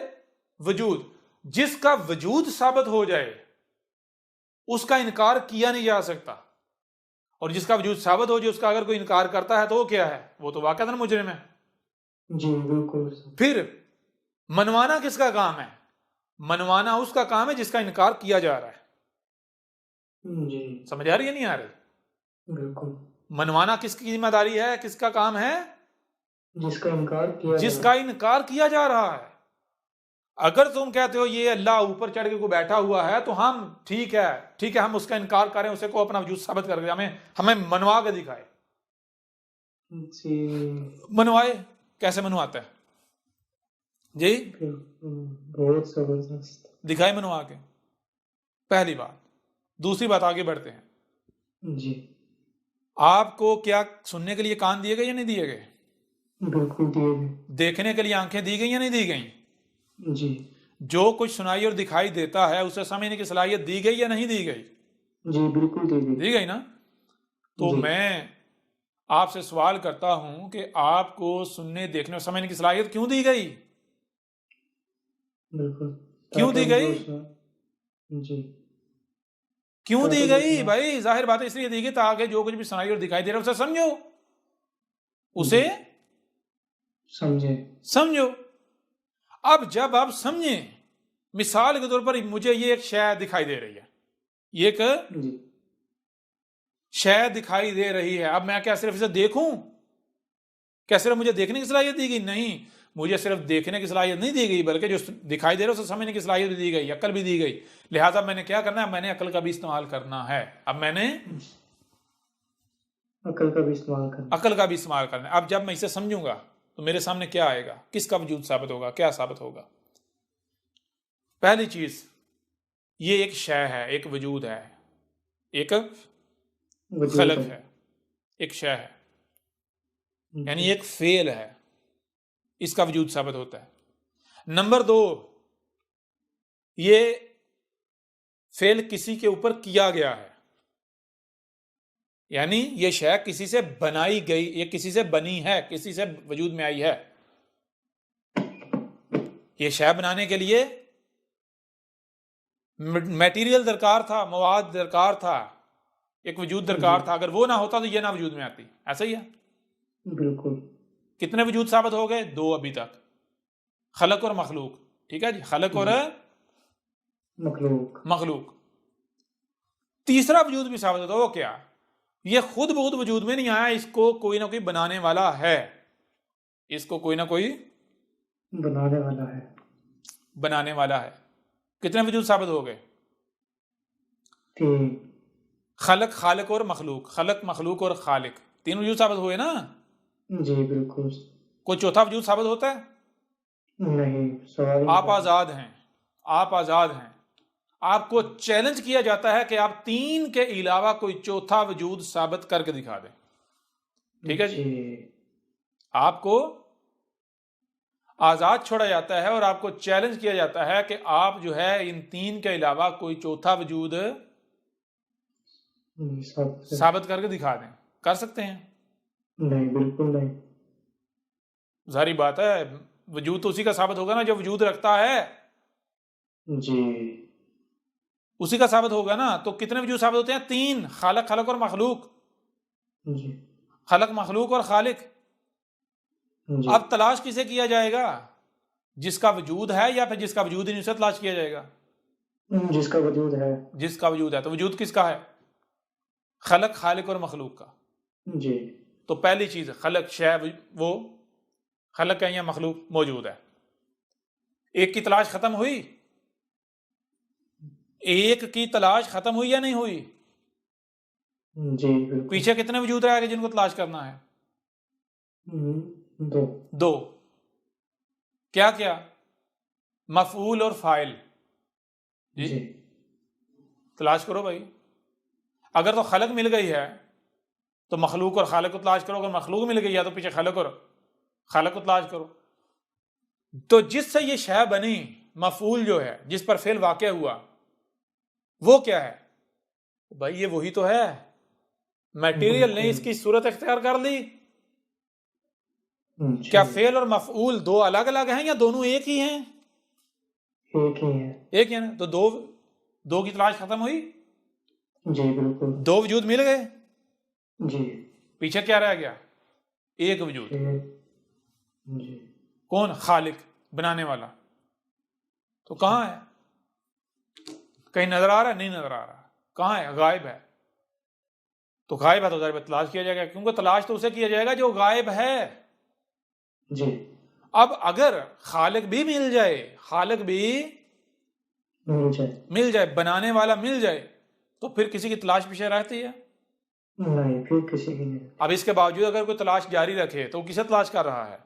वजूद, जिसका वजूद साबित हो जाए उसका इनकार किया नहीं जा सकता। और जिसका वजूद साबित हो जाए उसका अगर कोई इनकार करता है तो वो क्या है? वो तो वाक़अतन मुजरिम है। जी बिल्कुल। फिर मनवाना किसका काम है? मनवाना उसका काम है जिसका इनकार किया जा रहा है। जी समझ आ रही है नहीं आ रही? बिल्कुल। मनवाना किसकी जिम्मेदारी है, किसका काम है? जिसका इनकार किया जा रहा है। अगर तुम कहते हो ये अल्लाह ऊपर चढ़ के को बैठा हुआ है, तो हम ठीक है हम उसका इनकार करें, उसे को अपना वजूद साबित करके हमें मनवा के दिखाए। मनवाए, कैसे मनवाता है जी? बहुत जबरदस्त। दिखाए मनवा के, पहली बात। दूसरी बात, आगे बढ़ते हैं। जी आपको क्या सुनने के लिए कान दिए गए या नहीं दिए गए? बिल्कुल दिए गए। देखने के लिए आंखें दी गई या नहीं दी गई? जी जो कुछ सुनाई और दिखाई देता है उसे समझने की सलाहियत दी गई या नहीं दी गई? जी बिल्कुल दी गई। दी गई ना। तो जी मैं आपसे सवाल करता हूं कि आपको सुनने देखने और समझने की सलाहियत क्यों दी गई? बिल्कुल। क्यों ताकि दी हम गई? जी क्यों दी ताकि जो गई सुना भाई? जाहिर बात है इसलिए दी गई ताकि जो कुछ भी सुनाई और दिखाई दे रहा है उसे समझो, उसे जी समझे। समझो। अब जब आप समझे, मिसाल के तौर पर मुझे ये एक शय दिखाई दे रही है, ये एक जी शय दिखाई दे रही है। अब मैं क्या सिर्फ इसे देखूं? क्या सिर्फ मुझे देखने की सलाहियत दी गई? नहीं, मुझे सिर्फ देखने की सलाहियत नहीं दी गई, बल्कि जो दिखाई दे रहा है उसे समझने की सलाहियत भी दी गई, अकल भी दी गई। लिहाजा मैंने क्या करना है? मैंने अकल का भी इस्तेमाल करना है। अब मैंने अकल का भी इस्तेमाल करना। अकल का भी इस्तेमाल करना है। अब जब मैं इसे समझूंगा तो मेरे सामने क्या आएगा? किसका वजूद साबित होगा? क्या साबित होगा? पहली चीज, ये एक शय है, एक वजूद है, एक वजूद खलक है। है, एक शय है, यानी जी एक फेल है, इसका वजूद साबित होता है। नंबर दो, ये फेल किसी के ऊपर किया गया है, यानी ये शय किसी से बनाई गई, ये किसी से बनी है, किसी से वजूद में आई है। ये शय बनाने के लिए मटेरियल दरकार था, मवाद दरकार था, एक वजूद दरकार जी था। अगर वो ना होता तो ये ना वजूद में आती। ऐसा ही है। बिल्कुल। कितने वजूद साबित हो गए? दो अभी तक, खलक और मखलूक। ठीक है जी, खलक और जी मखलूक। मखलूक। तीसरा वजूद भी साबित होता है, वो क्या? ये खुद बहुत वजूद में नहीं आया, इसको कोई ना कोई बनाने वाला है, इसको कोई ना कोई बनाने वाला है। बनाने वाला है। कितने वजूद साबित हो गए? तीन। खलक, खालिक और मखलूक। खलक, मखलूक और खालिक, तीन वजूद साबित हुए ना। जी बिल्कुल। कोई चौथा वजूद साबित होता है? नहीं, सवाल ही आप नहीं। आजाद हैं, आप आजाद हैं। आपको चैलेंज किया जाता है कि आप तीन के अलावा कोई चौथा वजूद साबित करके दिखा दें। ठीक है जी। जी आपको आजाद छोड़ा जाता है और आपको चैलेंज किया जाता है कि आप जो है इन तीन के अलावा कोई चौथा वजूद सब साबित करके दिखा दें। कर सकते हैं? नहीं, बिल्कुल नहीं। जारी बात है, वजूद तो उसी का साबित होगा ना जो वजूद रखता है, जी उसी का साबित होगा ना। तो कितने वजूद साबित होते हैं? तीन, खालक, खलक और मखलूक। जी खलक, मखलूक और खालिक। जी अब तलाश किसे किया जाएगा? जिसका वजूद है या फिर जिसका वजूद ही नहीं, उसे तलाश किया जाएगा? जिसका वजूद है। जिसका वजूद है। तो वजूद किसका है? खलक, खालिक और मखलूक का। जी तो पहली चीज खलक, शय वो खलक है या मखलूक मौजूद है। एक की तलाश खत्म हुई? एक की तलाश खत्म हुई या नहीं हुई? जी बिल्कुल। पीछे कितने वजूद रह गए जिनको तलाश करना है? दो। दो। क्या क्या? मफूल और फाइल। जी जी तलाश करो भाई। अगर तो खलक मिल गई है तो मखलूक और खालिक को तलाश करो, अगर मखलूक मिल गई है तो पीछे खलक और खालिक को तलाश करो। तो जिससे ये शय बनी, मफूल जो है जिस पर फेल वाक़या हुआ, वो क्या है भाई? ये वही तो है, मटेरियल ने इसकी सूरत इख्तियार कर ली। क्या फेल और मफूल दो अलग अलग हैं या दोनों एक ही हैं? एक ही है। एक है ना। तो दो, दो की तलाश खत्म हुई, जी बिल्कुल। दो वजूद मिल गए, जी पीछे क्या रह गया? एक वजूद। जी कौन? खालिक, बनाने वाला। तो कहां है? कहीं नजर आ रहा है? नहीं नजर आ रहा। कहां है? गायब है। तो गायब है तो जाहिर है तलाश किया जाएगा, क्योंकि तलाश तो उसे किया जाएगा जो गायब है। जी अब अगर खालिक भी मिल जाए, खालिक भी मिल जाए, बनाने वाला मिल जाए, तो फिर किसी की तलाश पीछे रहती है? नहीं, फिर किसी की नहीं। अब इसके बावजूद अगर कोई तलाश जारी रखे तो वो किसे तलाश कर रहा है?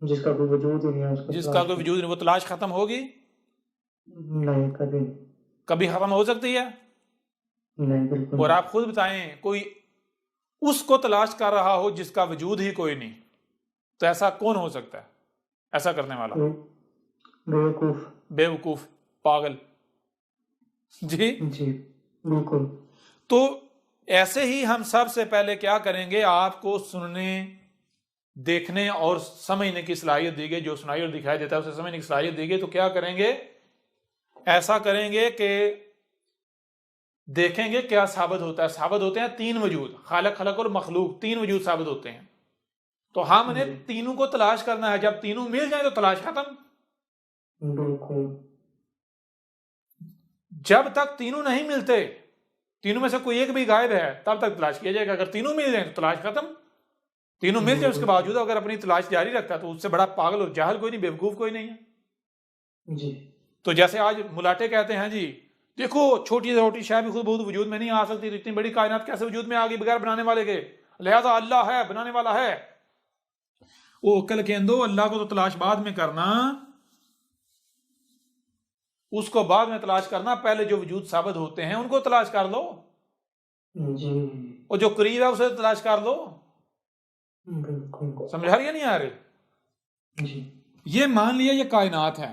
जिसका कोई वजूद ही नहीं है उसको जिसका तलाश कोई वजूद नहीं। वो तलाश खत्म होगी? नहीं, कभी कभी खत्म हो सकती है? नहीं बिल्कुल और आप खुद बताएं कोई उसको तलाश कर रहा हो जिसका वजूद ही कोई नहीं, तो ऐसा कौन हो सकता है ऐसा करने वाला? नहीं। बेवकूफ। बेवकूफ, पागल। जी। जी बिल्कुल। तो ऐसे ही हम सबसे पहले क्या करेंगे, आपको सुनने, देखने और समझने की सलाहियत दी गई, जो सुनाई और दिखाई देता है उसे समझने की सलाहियत दी गई। तो क्या करेंगे, ऐसा करेंगे कि देखेंगे क्या साबित होता है। साबित होते हैं तीन वजूद, खालक, खलक और मखलूक, तीन वजूद साबित होते हैं। तो हमने जी तीनों को तलाश करना है। जब तीनों मिल जाए तो तलाश खत्म। बिल्कुल। जब तक तीनों नहीं मिलते, तीनों में से कोई एक भी गायब है, तब तक तलाश किया जाएगा। अगर तीनों मिल जाए तो तलाश खत्म। तीनों मिल जाए उसके बावजूद अगर अपनी तलाश जारी रखता है तो उससे बड़ा पागल और जाहल कोई नहीं, बेवकूफ कोई नहीं है। जी तो जैसे आज मुलाटे कहते हैं जी, देखो छोटी से छोटी शय भी खुद बहुत वजूद में नहीं आ सकती, तो इतनी बड़ी कायनात कैसे वजूद में आ गई बगैर बनाने वाले के? लिहाजा अल्लाह है, बनाने वाला है। वो अक्ल के अंदो, अल्लाह को तो तलाश बाद में करना, उसको बाद में तलाश करना। पहले जो वजूद साबित होते हैं उनको तलाश कर लो, जी और जो करीब है उसे तलाश कर लो। बिल्कुल। समझ आ रही है नहीं आ रही? जी ये मान लिया ये कायनात है,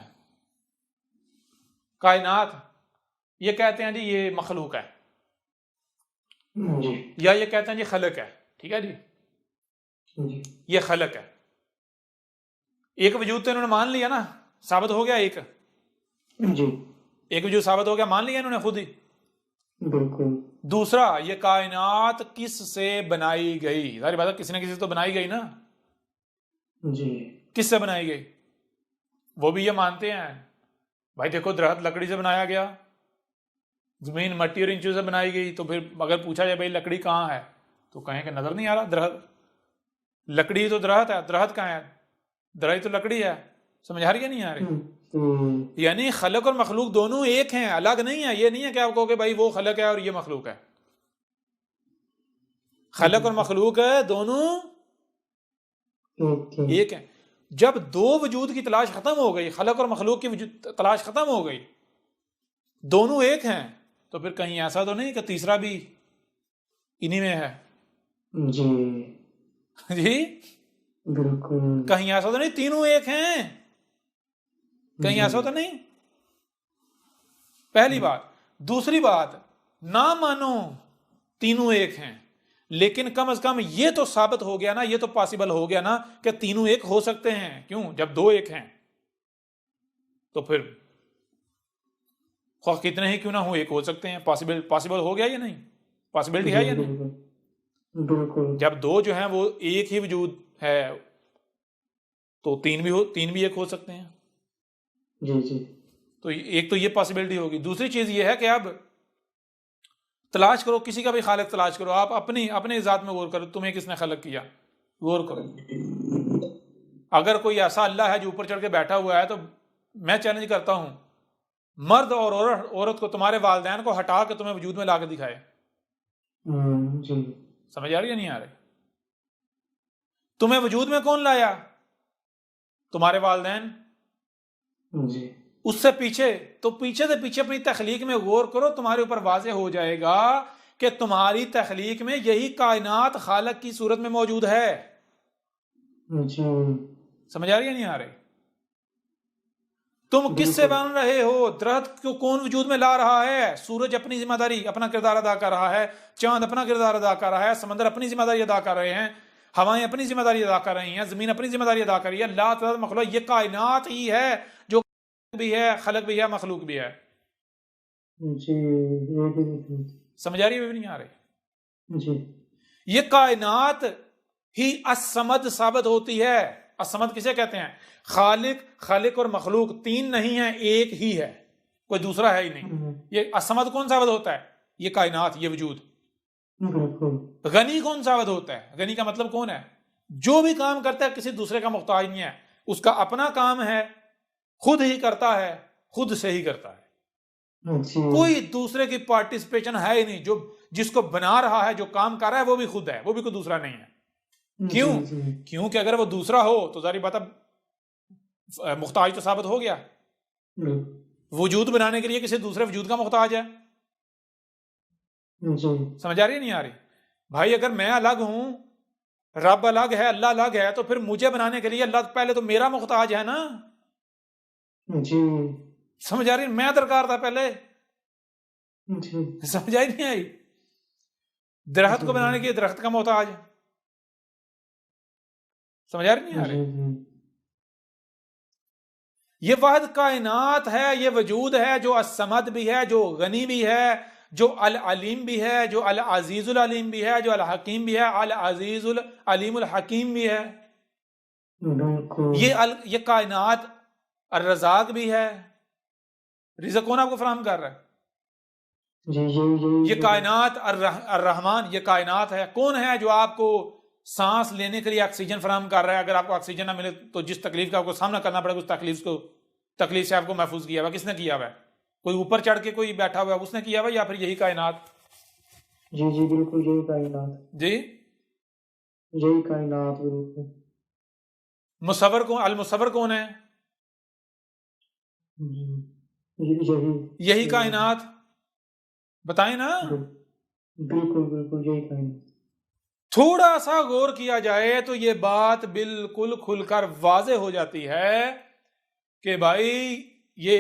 कायनात ये कहते हैं जी ये मखलूक है, जी या ये कहते हैं जी खलक है। ठीक है जी, जी ये खलक है। एक वजूद तो इन्होंने मान लिया ना, साबित हो गया। जी एक वजूद साबित हो गया, मान लिया इन्होंने खुद ही। बिल्कुल। दूसरा, ये कायनात किस से बनाई गई? सारी बात है, किसी न किसी से तो बनाई गई ना। जी किससे बनाई गई? वो भी ये मानते हैं भाई, देखो दरख्त लकड़ी से बनाया गया, जमीन मट्टी और इन चीजों से बनाई गई। तो फिर अगर पूछा जाए भाई लकड़ी कहाँ है, तो कहें कि नजर नहीं आ रहा दरख्त। लकड़ी तो दरख्त है, दरख्त कहाँ है? दरख्त तो लकड़ी है। समझ आ रही है नहीं आ रही? यानी खलक और मखलूक दोनों एक हैं, अलग नहीं है। ये नहीं है कि आप कहोगे भाई वो खलक है और ये मखलूक है। खलक और मखलूक है, दोनों एक हैं। जब दो वजूद की तलाश खत्म हो गई, खलक और मखलूक की तलाश खत्म हो गई, दोनों एक हैं, तो फिर कहीं ऐसा तो नहीं कि तीसरा भी इन्हीं में है? जी जी बिल्कुल। कहीं ऐसा तो नहीं तीनों एक हैं? कहीं ऐसा तो नहीं? पहली बात। दूसरी बात, ना मानो तीनों एक हैं, लेकिन कम से कम ये तो साबित हो गया ना, ये तो पॉसिबल हो गया ना कि तीनों एक हो सकते हैं। क्यों? जब दो एक हैं तो फिर कितने ही क्यों ना हो, एक हो सकते हैं। पॉसिबल हो गया या नहीं? पॉसिबिलिटी है या नहीं? बिल्कुल। जब दो जो हैं वो एक ही वजूद है, तो तीन भी एक हो सकते हैं। जी जी तो एक तो ये पॉसिबिलिटी होगी। दूसरी चीज ये है कि अब तलाश करो, किसी का भी खालिक तलाश करो। आप अपनी अपने जात में गौर करो, तुम्हें किसने खलक किया, गौर करो। अगर कोई ऐसा अल्लाह है जो ऊपर चढ़ के बैठा हुआ है, तो मैं चैलेंज करता हूं, मर्द और औरत को, तुम्हारे वालिदैन को हटा के तुम्हें वजूद में लाके दिखाए। जी समझ आ रही है नहीं आ रही? तुम्हें वजूद में कौन लाया? तुम्हारे वालिदैन। जी उससे पीछे तो पीछे से पीछे अपनी तखलीक में गौर करो, तुम्हारे ऊपर वाज़ेह हो जाएगा कि तुम्हारी तखलीक में यही कायनात खालक की सूरत में मौजूद है। जी समझ आ रही है नहीं आ रही? तुम किससे बन रहे हो? दरख्त को कौन वजूद में ला रहा है? सूरज अपनी जिम्मेदारी, अपना किरदार अदा कर रहा है, चांद अपना किरदार अदा कर रहा है, समंदर अपनी जिम्मेदारी अदा कर रहे हैं, हवाएं अपनी जिम्मेदारी अदा कर रही हैं, जमीन अपनी जिम्मेदारी अदा कर रही है। अल्लाह ताला मखलूक, ये कायनात ही है जो भी है, खलक भी है, मखलूक भी है। जी समझ आ रही है भी नहीं आ रही? जी ये कायनात ही असमद साबित होती है। असमद किसे कहते हैं? खालिक, खालिक और मखलूक तीन नहीं है, एक ही है, कोई दूसरा है ही नहीं। ये असमद कौन साबित होता है? ये कायनात, ये वजूद। बिल्कुल। गनी कौन साबित होता है? गनी का मतलब कौन है? जो भी काम करता है किसी दूसरे का मोहताज नहीं है, उसका अपना काम है, खुद ही करता है, खुद से ही करता है। कोई दूसरे की पार्टिसिपेशन है ही नहीं। जो जिसको बना रहा है, जो काम कर रहा है, वो भी खुद है, वो भी कोई दूसरा नहीं है। क्यों? क्योंकि अगर वो दूसरा हो तो जारी बात, अब मुख्ताज तो साबित हो गया। वजूद बनाने के लिए किसी दूसरे वजूद का मुख्ताज है। जी समझ आ रही है नहीं आ रही? भाई अगर मैं अलग हूं, रब अलग है, अल्लाह अलग है, तो फिर मुझे बनाने के लिए अल्लाह पहले तो मेरा मुख्ताज है ना। जी समझ आ रही है? मैं दरकार था पहले। जी समझ आई नहीं आई? दरख्त जी को बनाने के लिए दरख्त का मोहताज। समझ आ रही नहीं आ रही? जी जी ये वाहिद कायनात है, ये वजूद है जो असमद भी है, जो गनी भी है, जो अल अलीम भी है, जो अल अजीजुल अलीम भी है, जो अल हकीम भी है, अल अजीजुल अलीमुल हकीम भी है। बिल्कुल ये कायनात अर रज़ाक भी है। रिज़्क़ कौन आपको फराहम कर रहा है? जी यही ये कायनात अर रहमान, ये कायनात है। कौन है जो आपको सांस लेने के लिए ऑक्सीजन फराहम कर रहा है? अगर आपको ऑक्सीजन ना मिले तो जिस तकलीफ का आपको सामना करना पड़ेगा, उस तकलीफ से आपको महफूज किया हुआ किसने किया हुआ है? कोई ऊपर चढ़ के कोई बैठा हुआ है उसने किया हुआ, या फिर यही कायनात? जी जी बिल्कुल यही कायनात जी। यही कायनात बिल्कुल मुसव्वर कौन, अल मुसव्वर कौन है? जी यही यही कायनात। बताएं ना। बिल्कुल बिल्कुल यही कायनात थोड़ा सा गौर किया जाए तो ये बात बिल्कुल खुलकर वाजे हो जाती है कि भाई ये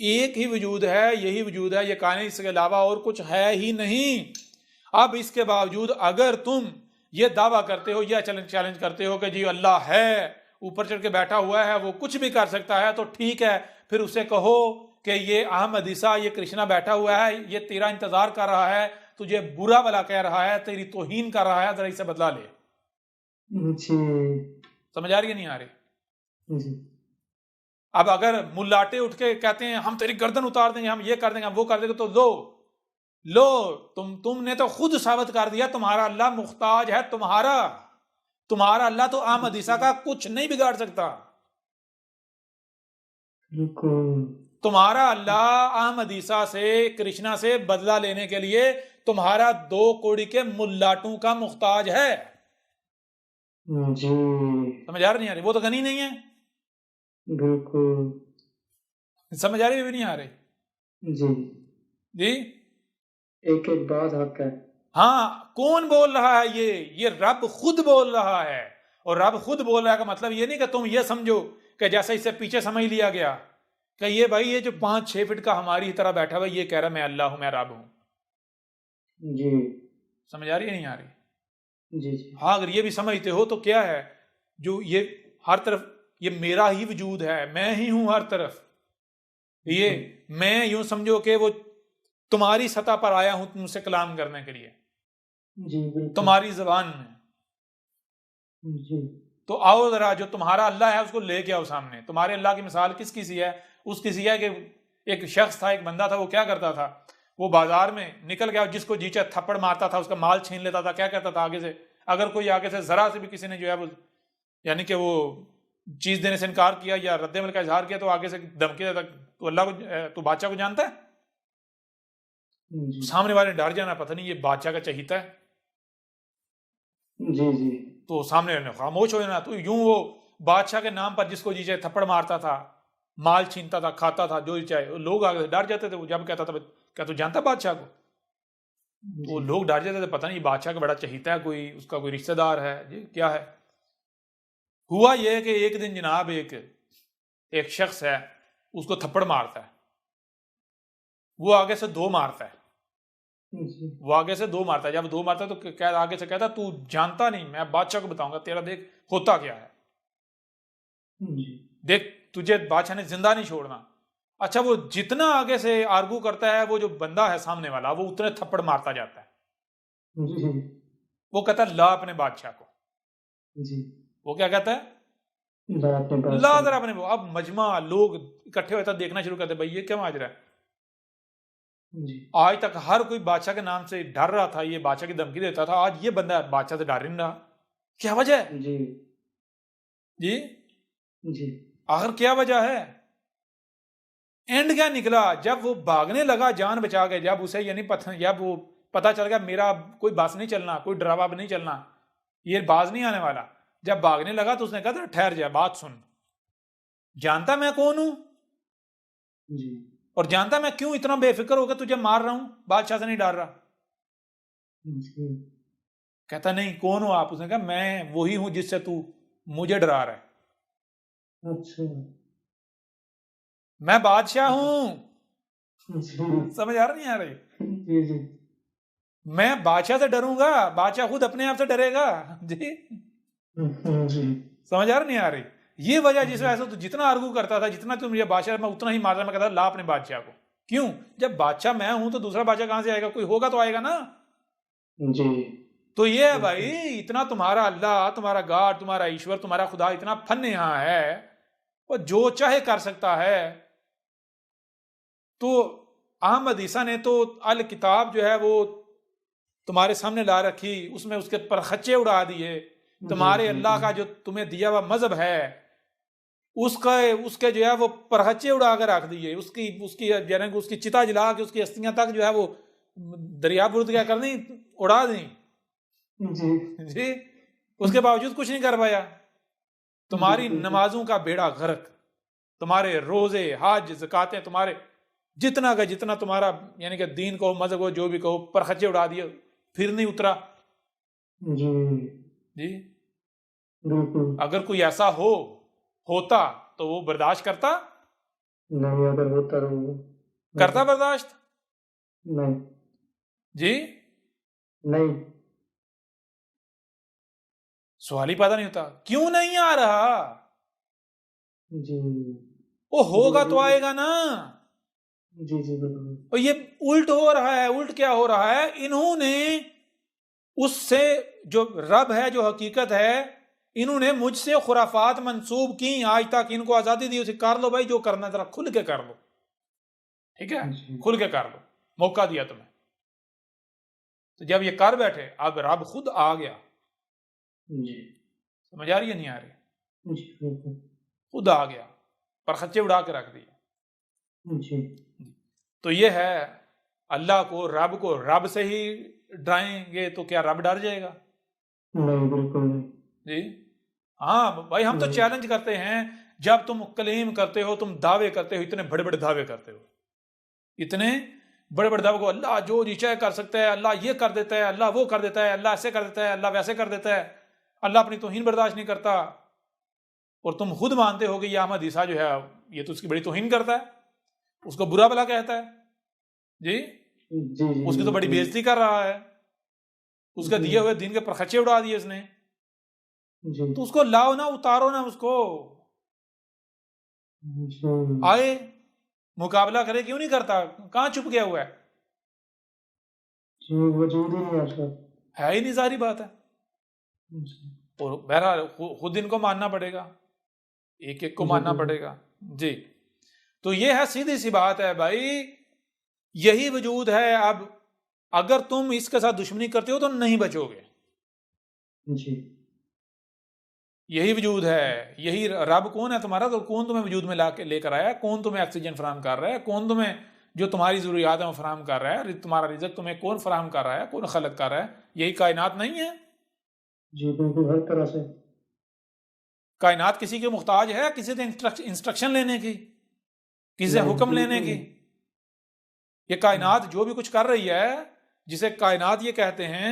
एक ही वजूद है, यही वजूद है, ये कायनात, इसके अलावा और कुछ है ही नहीं। अब इसके बावजूद अगर तुम ये दावा करते हो या चैलेंज करते हो कि जी अल्लाह है, ऊपर चढ़ के बैठा हुआ है, वो कुछ भी कर सकता है, तो ठीक है, फिर उसे कहो कि ये अहमद ईसा, ये कृष्णा बैठा हुआ है, ये तेरा इंतजार कर रहा है, तुझे बुरा भला कह रहा है, तेरी तौहीन कर रहा है, जरा इसे बदला ले। जी समझ आ रही है नहीं आ रही? जी अब अगर मुल्लाटे उठ के कहते हैं हम तेरी गर्दन उतार देंगे, हम ये कर देंगे, हम वो कर देंगे, तो लो तुमने तो खुद साबित कर दिया तुम्हारा अल्लाह मुख्ताज है। तुम्हारा अल्लाह तो अहमद ईसा का कुछ नहीं बिगाड़ सकता। बिल्कुल तुम्हारा अल्लाह अहमद ईसा से, कृष्णा से बदला लेने के लिए तुम्हारा 2 कौड़ी के मुल्लाटों का मुख्ताज है। जी समझ आ रही नहीं आ रही? वो तो गनी नहीं है। बिल्कुल समझ आ रही भी नहीं आ रही? जी जी एक एक बात हक है हाँ। कौन बोल रहा है? ये रब खुद बोल रहा है। और रब खुद बोल रहा है का मतलब ये नहीं कि तुम ये समझो कि जैसे इससे पीछे समझ लिया गया कि ये भाई ये जो 5-6 फीट का हमारी तरह बैठा हुआ ये कह रहा है मैं अल्लाह हूं, मैं रब हूं। जी समझ आ रही है नहीं आ रही? जी जी हाँ, अगर ये भी समझते हो तो क्या है, जो ये हर तरफ ये मेरा ही वजूद है, मैं ही हूं हर तरफ। ये मैं यूं समझो कि वो तुम्हारी सतह पर आया हूं तुमसे कलाम करने के लिए, जी बिल्कुल तुम्हारी जबान में। जी तो आओ जरा जो तुम्हारा अल्लाह है उसको लेके आओ सामने। तुम्हारे अल्लाह की मिसाल किसकी सी है? उसकी सी है कि एक शख्स था, एक बंदा था, वो क्या करता था, वो बाजार में निकल गया, जिसको जी चाहे थप्पड़ मारता था, उसका माल छीन लेता था। क्या कहता था आगे से, अगर कोई आगे से जरा से भी किसी ने जो है वो यानी कि वो चीज देने से इनकार किया या रद्द-ए-अमल का इजहार किया, तो आगे से धमकी देता, तू अल्लाह को, तू बादशाह को जानता है? जी सामने वाले डर जाना, पता नहीं ये बादशाह का चहीता है। जी जी तो सामने वाले खामोश हो जाना। तो यूं वो बादशाह के नाम पर जिसको जी चाहे थप्पड़ मारता था, माल छीनता था, खाता था जो चाहे, लोग आगे डर जाते थे। वो जब कहता था क्या तू जानता बादशाह को, तो वो लोग डर जाते थे, पता नहीं बादशाह का बड़ा चहीता है, कोई उसका कोई रिश्तेदार है, ये क्या है। हुआ ये कि एक दिन जनाब एक शख्स है, उसको थप्पड़ मारता है। वो आगे से 2 मारता है। वो आगे से 2 मारता है। जब 2 मारता है तो आगे से कहता तू जानता नहीं, मैं बादशाह को बताऊंगा तेरा, देख होता क्या है, देख तुझे बादशाह ने जिंदा नहीं छोड़ना। अच्छा, वो जितना आगे से आर्गू करता है, वो जो बंदा है सामने वाला, वो उतने थप्पड़ मारता जाता है। वो कहता है ला अपने बादशाह को। वो क्या कहता है? ला जरा अपने। अब मजमा लोग इकट्ठे होता देखना शुरू करते, भाई ये क्या माजरा है। आज तक हर कोई बादशाह के नाम से डर रहा था, ये बादशाह की धमकी देता था, आज ये बंदा बादशाह से डर ही नहीं रहा। क्या वजह है? जी जी आखिर क्या वजह है? एंड क्या निकला? जब वो भागने लगा जान बचा के, जब उसे यानी जब वो पता चल गया मेरा कोई बस नहीं चलना, कोई डरावा नहीं चलना, ये बाज नहीं आने वाला, जब भागने लगा तो उसने कहा था ठहर जा, बात सुन, जानता मैं कौन हूं और जानता मैं क्यों इतना बेफिक्र होकर तुझे मार रहा हूं, बादशाह से नहीं डर रहा। जी। कहता नहीं, कौन हो आप? उसने कहा मैं वही हूं जिससे तू मुझे डरा रहा है। अच्छा। मैं बादशाह हूं। जी। समझ आ रहा नहीं आ रही? जी जी। मैं बादशाह से डरूंगा, बादशाह खुद अपने आप से डरेगा। जी। जी। समझ आ रहा नहीं आ रही? ये वजह जिस जी वजह से तू जितना आर्गू करता था, जितना तुम ये बादशाह, मैं उतना ही मारता, मैं कहता ला अपने बादशाह को। क्यों? जब बादशाह मैं हूं तो दूसरा बादशाह कहां से आएगा? कोई होगा तो आएगा ना। जी। तो ये है भाई, बिल्कुल। इतना तुम्हारा अल्लाह, तुम्हारा गॉड, तुम्हारा ईश्वर, तुम्हारा खुदा इतना फन यहाँ है, वो जो चाहे कर सकता है। तो अहमद ईसा ने तो अल किताब जो है वो तुम्हारे सामने ला रखी, उसमें उसके पर खच्चे उड़ा दिए। जी तुम्हारे जी अल्लाह जी। का जो तुम्हें दिया हुआ मजहब है, उसका उसके जो है वो परहच्चे उड़ा कर रख दिए। उसकी उसकी यानी कि उसकी चिता जला के उसकी अस्थियां तक जो है वो दरिया बुर्द क्या कर दी, उड़ा दी। जी। जी। उसके बावजूद कुछ नहीं कर पाया। तुम्हारी बिल्कुल बिल्कुल। नमाजों का बेड़ा गर्क, तुम्हारे रोजे हज ज़कातें, तुम्हारे जितना का जितना तुम्हारा यानी कि दीन कहो मजहब हो जो भी कहो, परखच्चे उड़ा दिए, फिर नहीं उतरा। जी। जी। बिल्कुल। अगर कोई ऐसा होता तो वो बर्दाश्त करता? नहीं, अगर होता तो करता नहीं। बर्दाश्त? नहीं। जी। नहीं। सवाल ही पैदा नहीं होता, क्यों नहीं आ रहा? जी। वो जो होगा तो वजूद। आएगा ना। जी जी बिल्कुल। और ये उल्ट हो रहा है। उल्ट क्या हो रहा है? इन्होंने उससे, जो रब है, जो हकीकत है, इन्होंने मुझसे खुराफात मंसूब की। आज तक इनको आजादी दी, उसे कर लो भाई, जो करना जरा खुल के कर लो। ठीक है, जी खुल के कर लो, मौका दिया तुम्हें। तो जब ये कर बैठे, अब रब खुद आ गया। जी। समझ आ रही है नहीं आ रही? जी बिल्कुल। खुद आ गया, पर खच्चे उड़ा के रख दिए। जी। तो ये है, अल्लाह को, रब को रब से ही डराएंगे तो क्या रब डर जाएगा? नहीं, बिल्कुल नहीं। जी। हाँ भाई, हम तो नहीं। चैलेंज करते हैं। जब तुम क्लेम करते हो, तुम दावे करते हो, इतने बड़े बड़े दावे करते हो, इतने बड़े बड़े दावे को, अल्लाह जो जी चाहे कर सकता है, अल्लाह ये कर देता है, अल्लाह वो कर देता है, अल्लाह ऐसे कर देता है, अल्लाह वैसे कर देता है, अल्लाह अपनी तौहीन बर्दाश्त नहीं करता। और तुम खुद मानते हो कि ये अहमद ईसा जो है ये तो उसकी बड़ी तौहीन करता है, उसको बुरा भला कहता है। जी। जी जी उसकी तो बड़ी बिल्कुल। बेइज्जती कर रहा है, उसके जी दिए हुए दिन के परखच्चे उड़ा दिए उसने। जी तो उसको लाओ ना, उतारो ना उसको, जी। आए मुकाबला करे। क्यों नहीं करता? कहां छुप गया हुआ है? जी, वजूद ही नहीं आता। है ही नहीं, सारी बात है। जी। और बहरहाल खुद इनको मानना पड़ेगा, एक एक को जी मानना बिल्कुल। पड़ेगा। जी। तो ये है, सीधी सी बात है भाई, यही वजूद है। अब अगर तुम इसके साथ दुश्मनी करते हो तो नहीं बचोगे। जी। यही वजूद है, यही रब कौन है तुम्हारा? तो कौन तुम्हें वजूद में ला के लेकर आया? कौन तुम्हें ऑक्सीजन फराहम कर रहा है? कौन तुम्हें जो तुम्हारी जरूरियात है वो फराहम कर रहा है? तुम्हारा रिजक तुम्हें कौन फराहम कर रहा है? कौन खलक कर रहा है? यही कायनात नहीं है? जी बिल्कुल, हर तरह से। कायनात किसी के मुख्ताज है किसी से इंस्ट्रक्शन लेने की, किसी से नहीं, हुक्म लेने बिल्कुल की? नहीं। ये कायनात जो भी कुछ कर रही है, जिसे कायनात ये कहते हैं,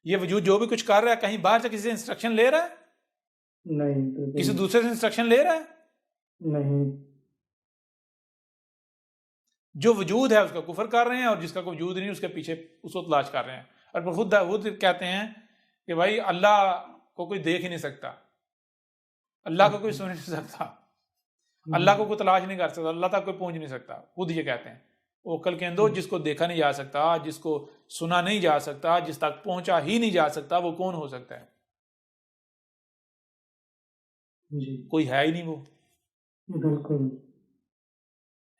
ये वजूद जो भी कुछ कर रहा है, कहीं बाहर से किसी से इंस्ट्रक्शन ले रहा है? नहीं, बिल्कुल किसी नहीं। दूसरे से इंस्ट्रक्शन ले रहा है? नहीं। जो वजूद है उसका कुफर कर रहे हैं, और जिसका कोई वजूद नहीं उसके पीछे उसको तलाश कर रहे हैं। और फिर खुद कहते हैं कि भाई अल्लाह को कोई देख ही नहीं सकता, अल्लाह को कोई सुन नहीं सकता, अल्लाह को जी। कोई तलाश नहीं कर सकता, अल्लाह तक कोई पहुंच नहीं सकता। खुद ये कहते हैं, वो कल के अंदर जिसको देखा नहीं जा सकता, जिसको सुना नहीं जा सकता, जिस तक पहुंचा ही नहीं जा सकता, वो कौन हो सकता है? जी कोई है ही नहीं वो। बिल्कुल।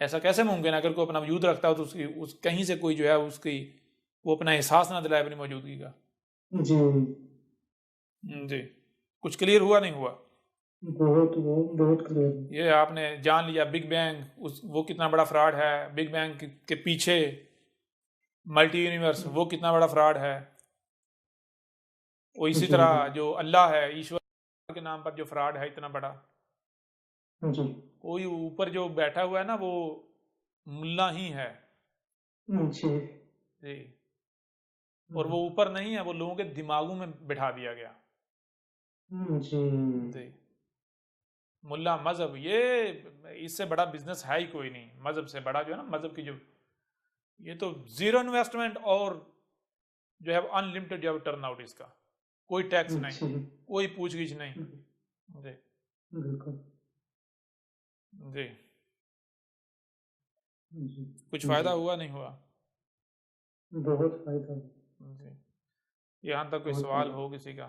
ऐसा कैसे मुमकिन है? अगर कोई अपना वजूद रखता हो तो उसकी उस कहीं से कोई जो है उसकी वो अपना एहसास ना दिलाए अपनी मौजूदगी का। जी। जी। कुछ क्लियर हुआ नहीं हुआ? बहुत बहुत बहुत क्लियर। ये आपने जान लिया बिग बैंग, उस वो कितना बड़ा फ्रॉड है। बिग बैंग के पीछे मल्टी यूनिवर्स, वो कितना बड़ा फ्रॉड है। वो इसी जी तरह जो अल्लाह है, ईश्वर के नाम पर जो फ्रॉड है इतना बड़ा, जी कोई ऊपर जो बैठा हुआ है ना वो मुल्ला ही है। जी। जी। और वो ऊपर नहीं है, वो लोगों के दिमागों में बिठा दिया गया। जी जी। मुल्ला मजहब, ये इससे बड़ा बिजनेस है ही कोई नहीं। मजहब से बड़ा जो है ना, मजहब की जो, ये तो जीरो इन्वेस्टमेंट और जो है अनलिमिटेड जो है टर्न आउट इसका, कोई टैक्स नहीं, जी कोई पूछगिछ नहीं। जी। बिल्कुल जी। जी कुछ जी फायदा हुआ नहीं हुआ? बहुत फायदा जी। यहाँ तक कोई बहुत सवाल फायदा। हो किसी का?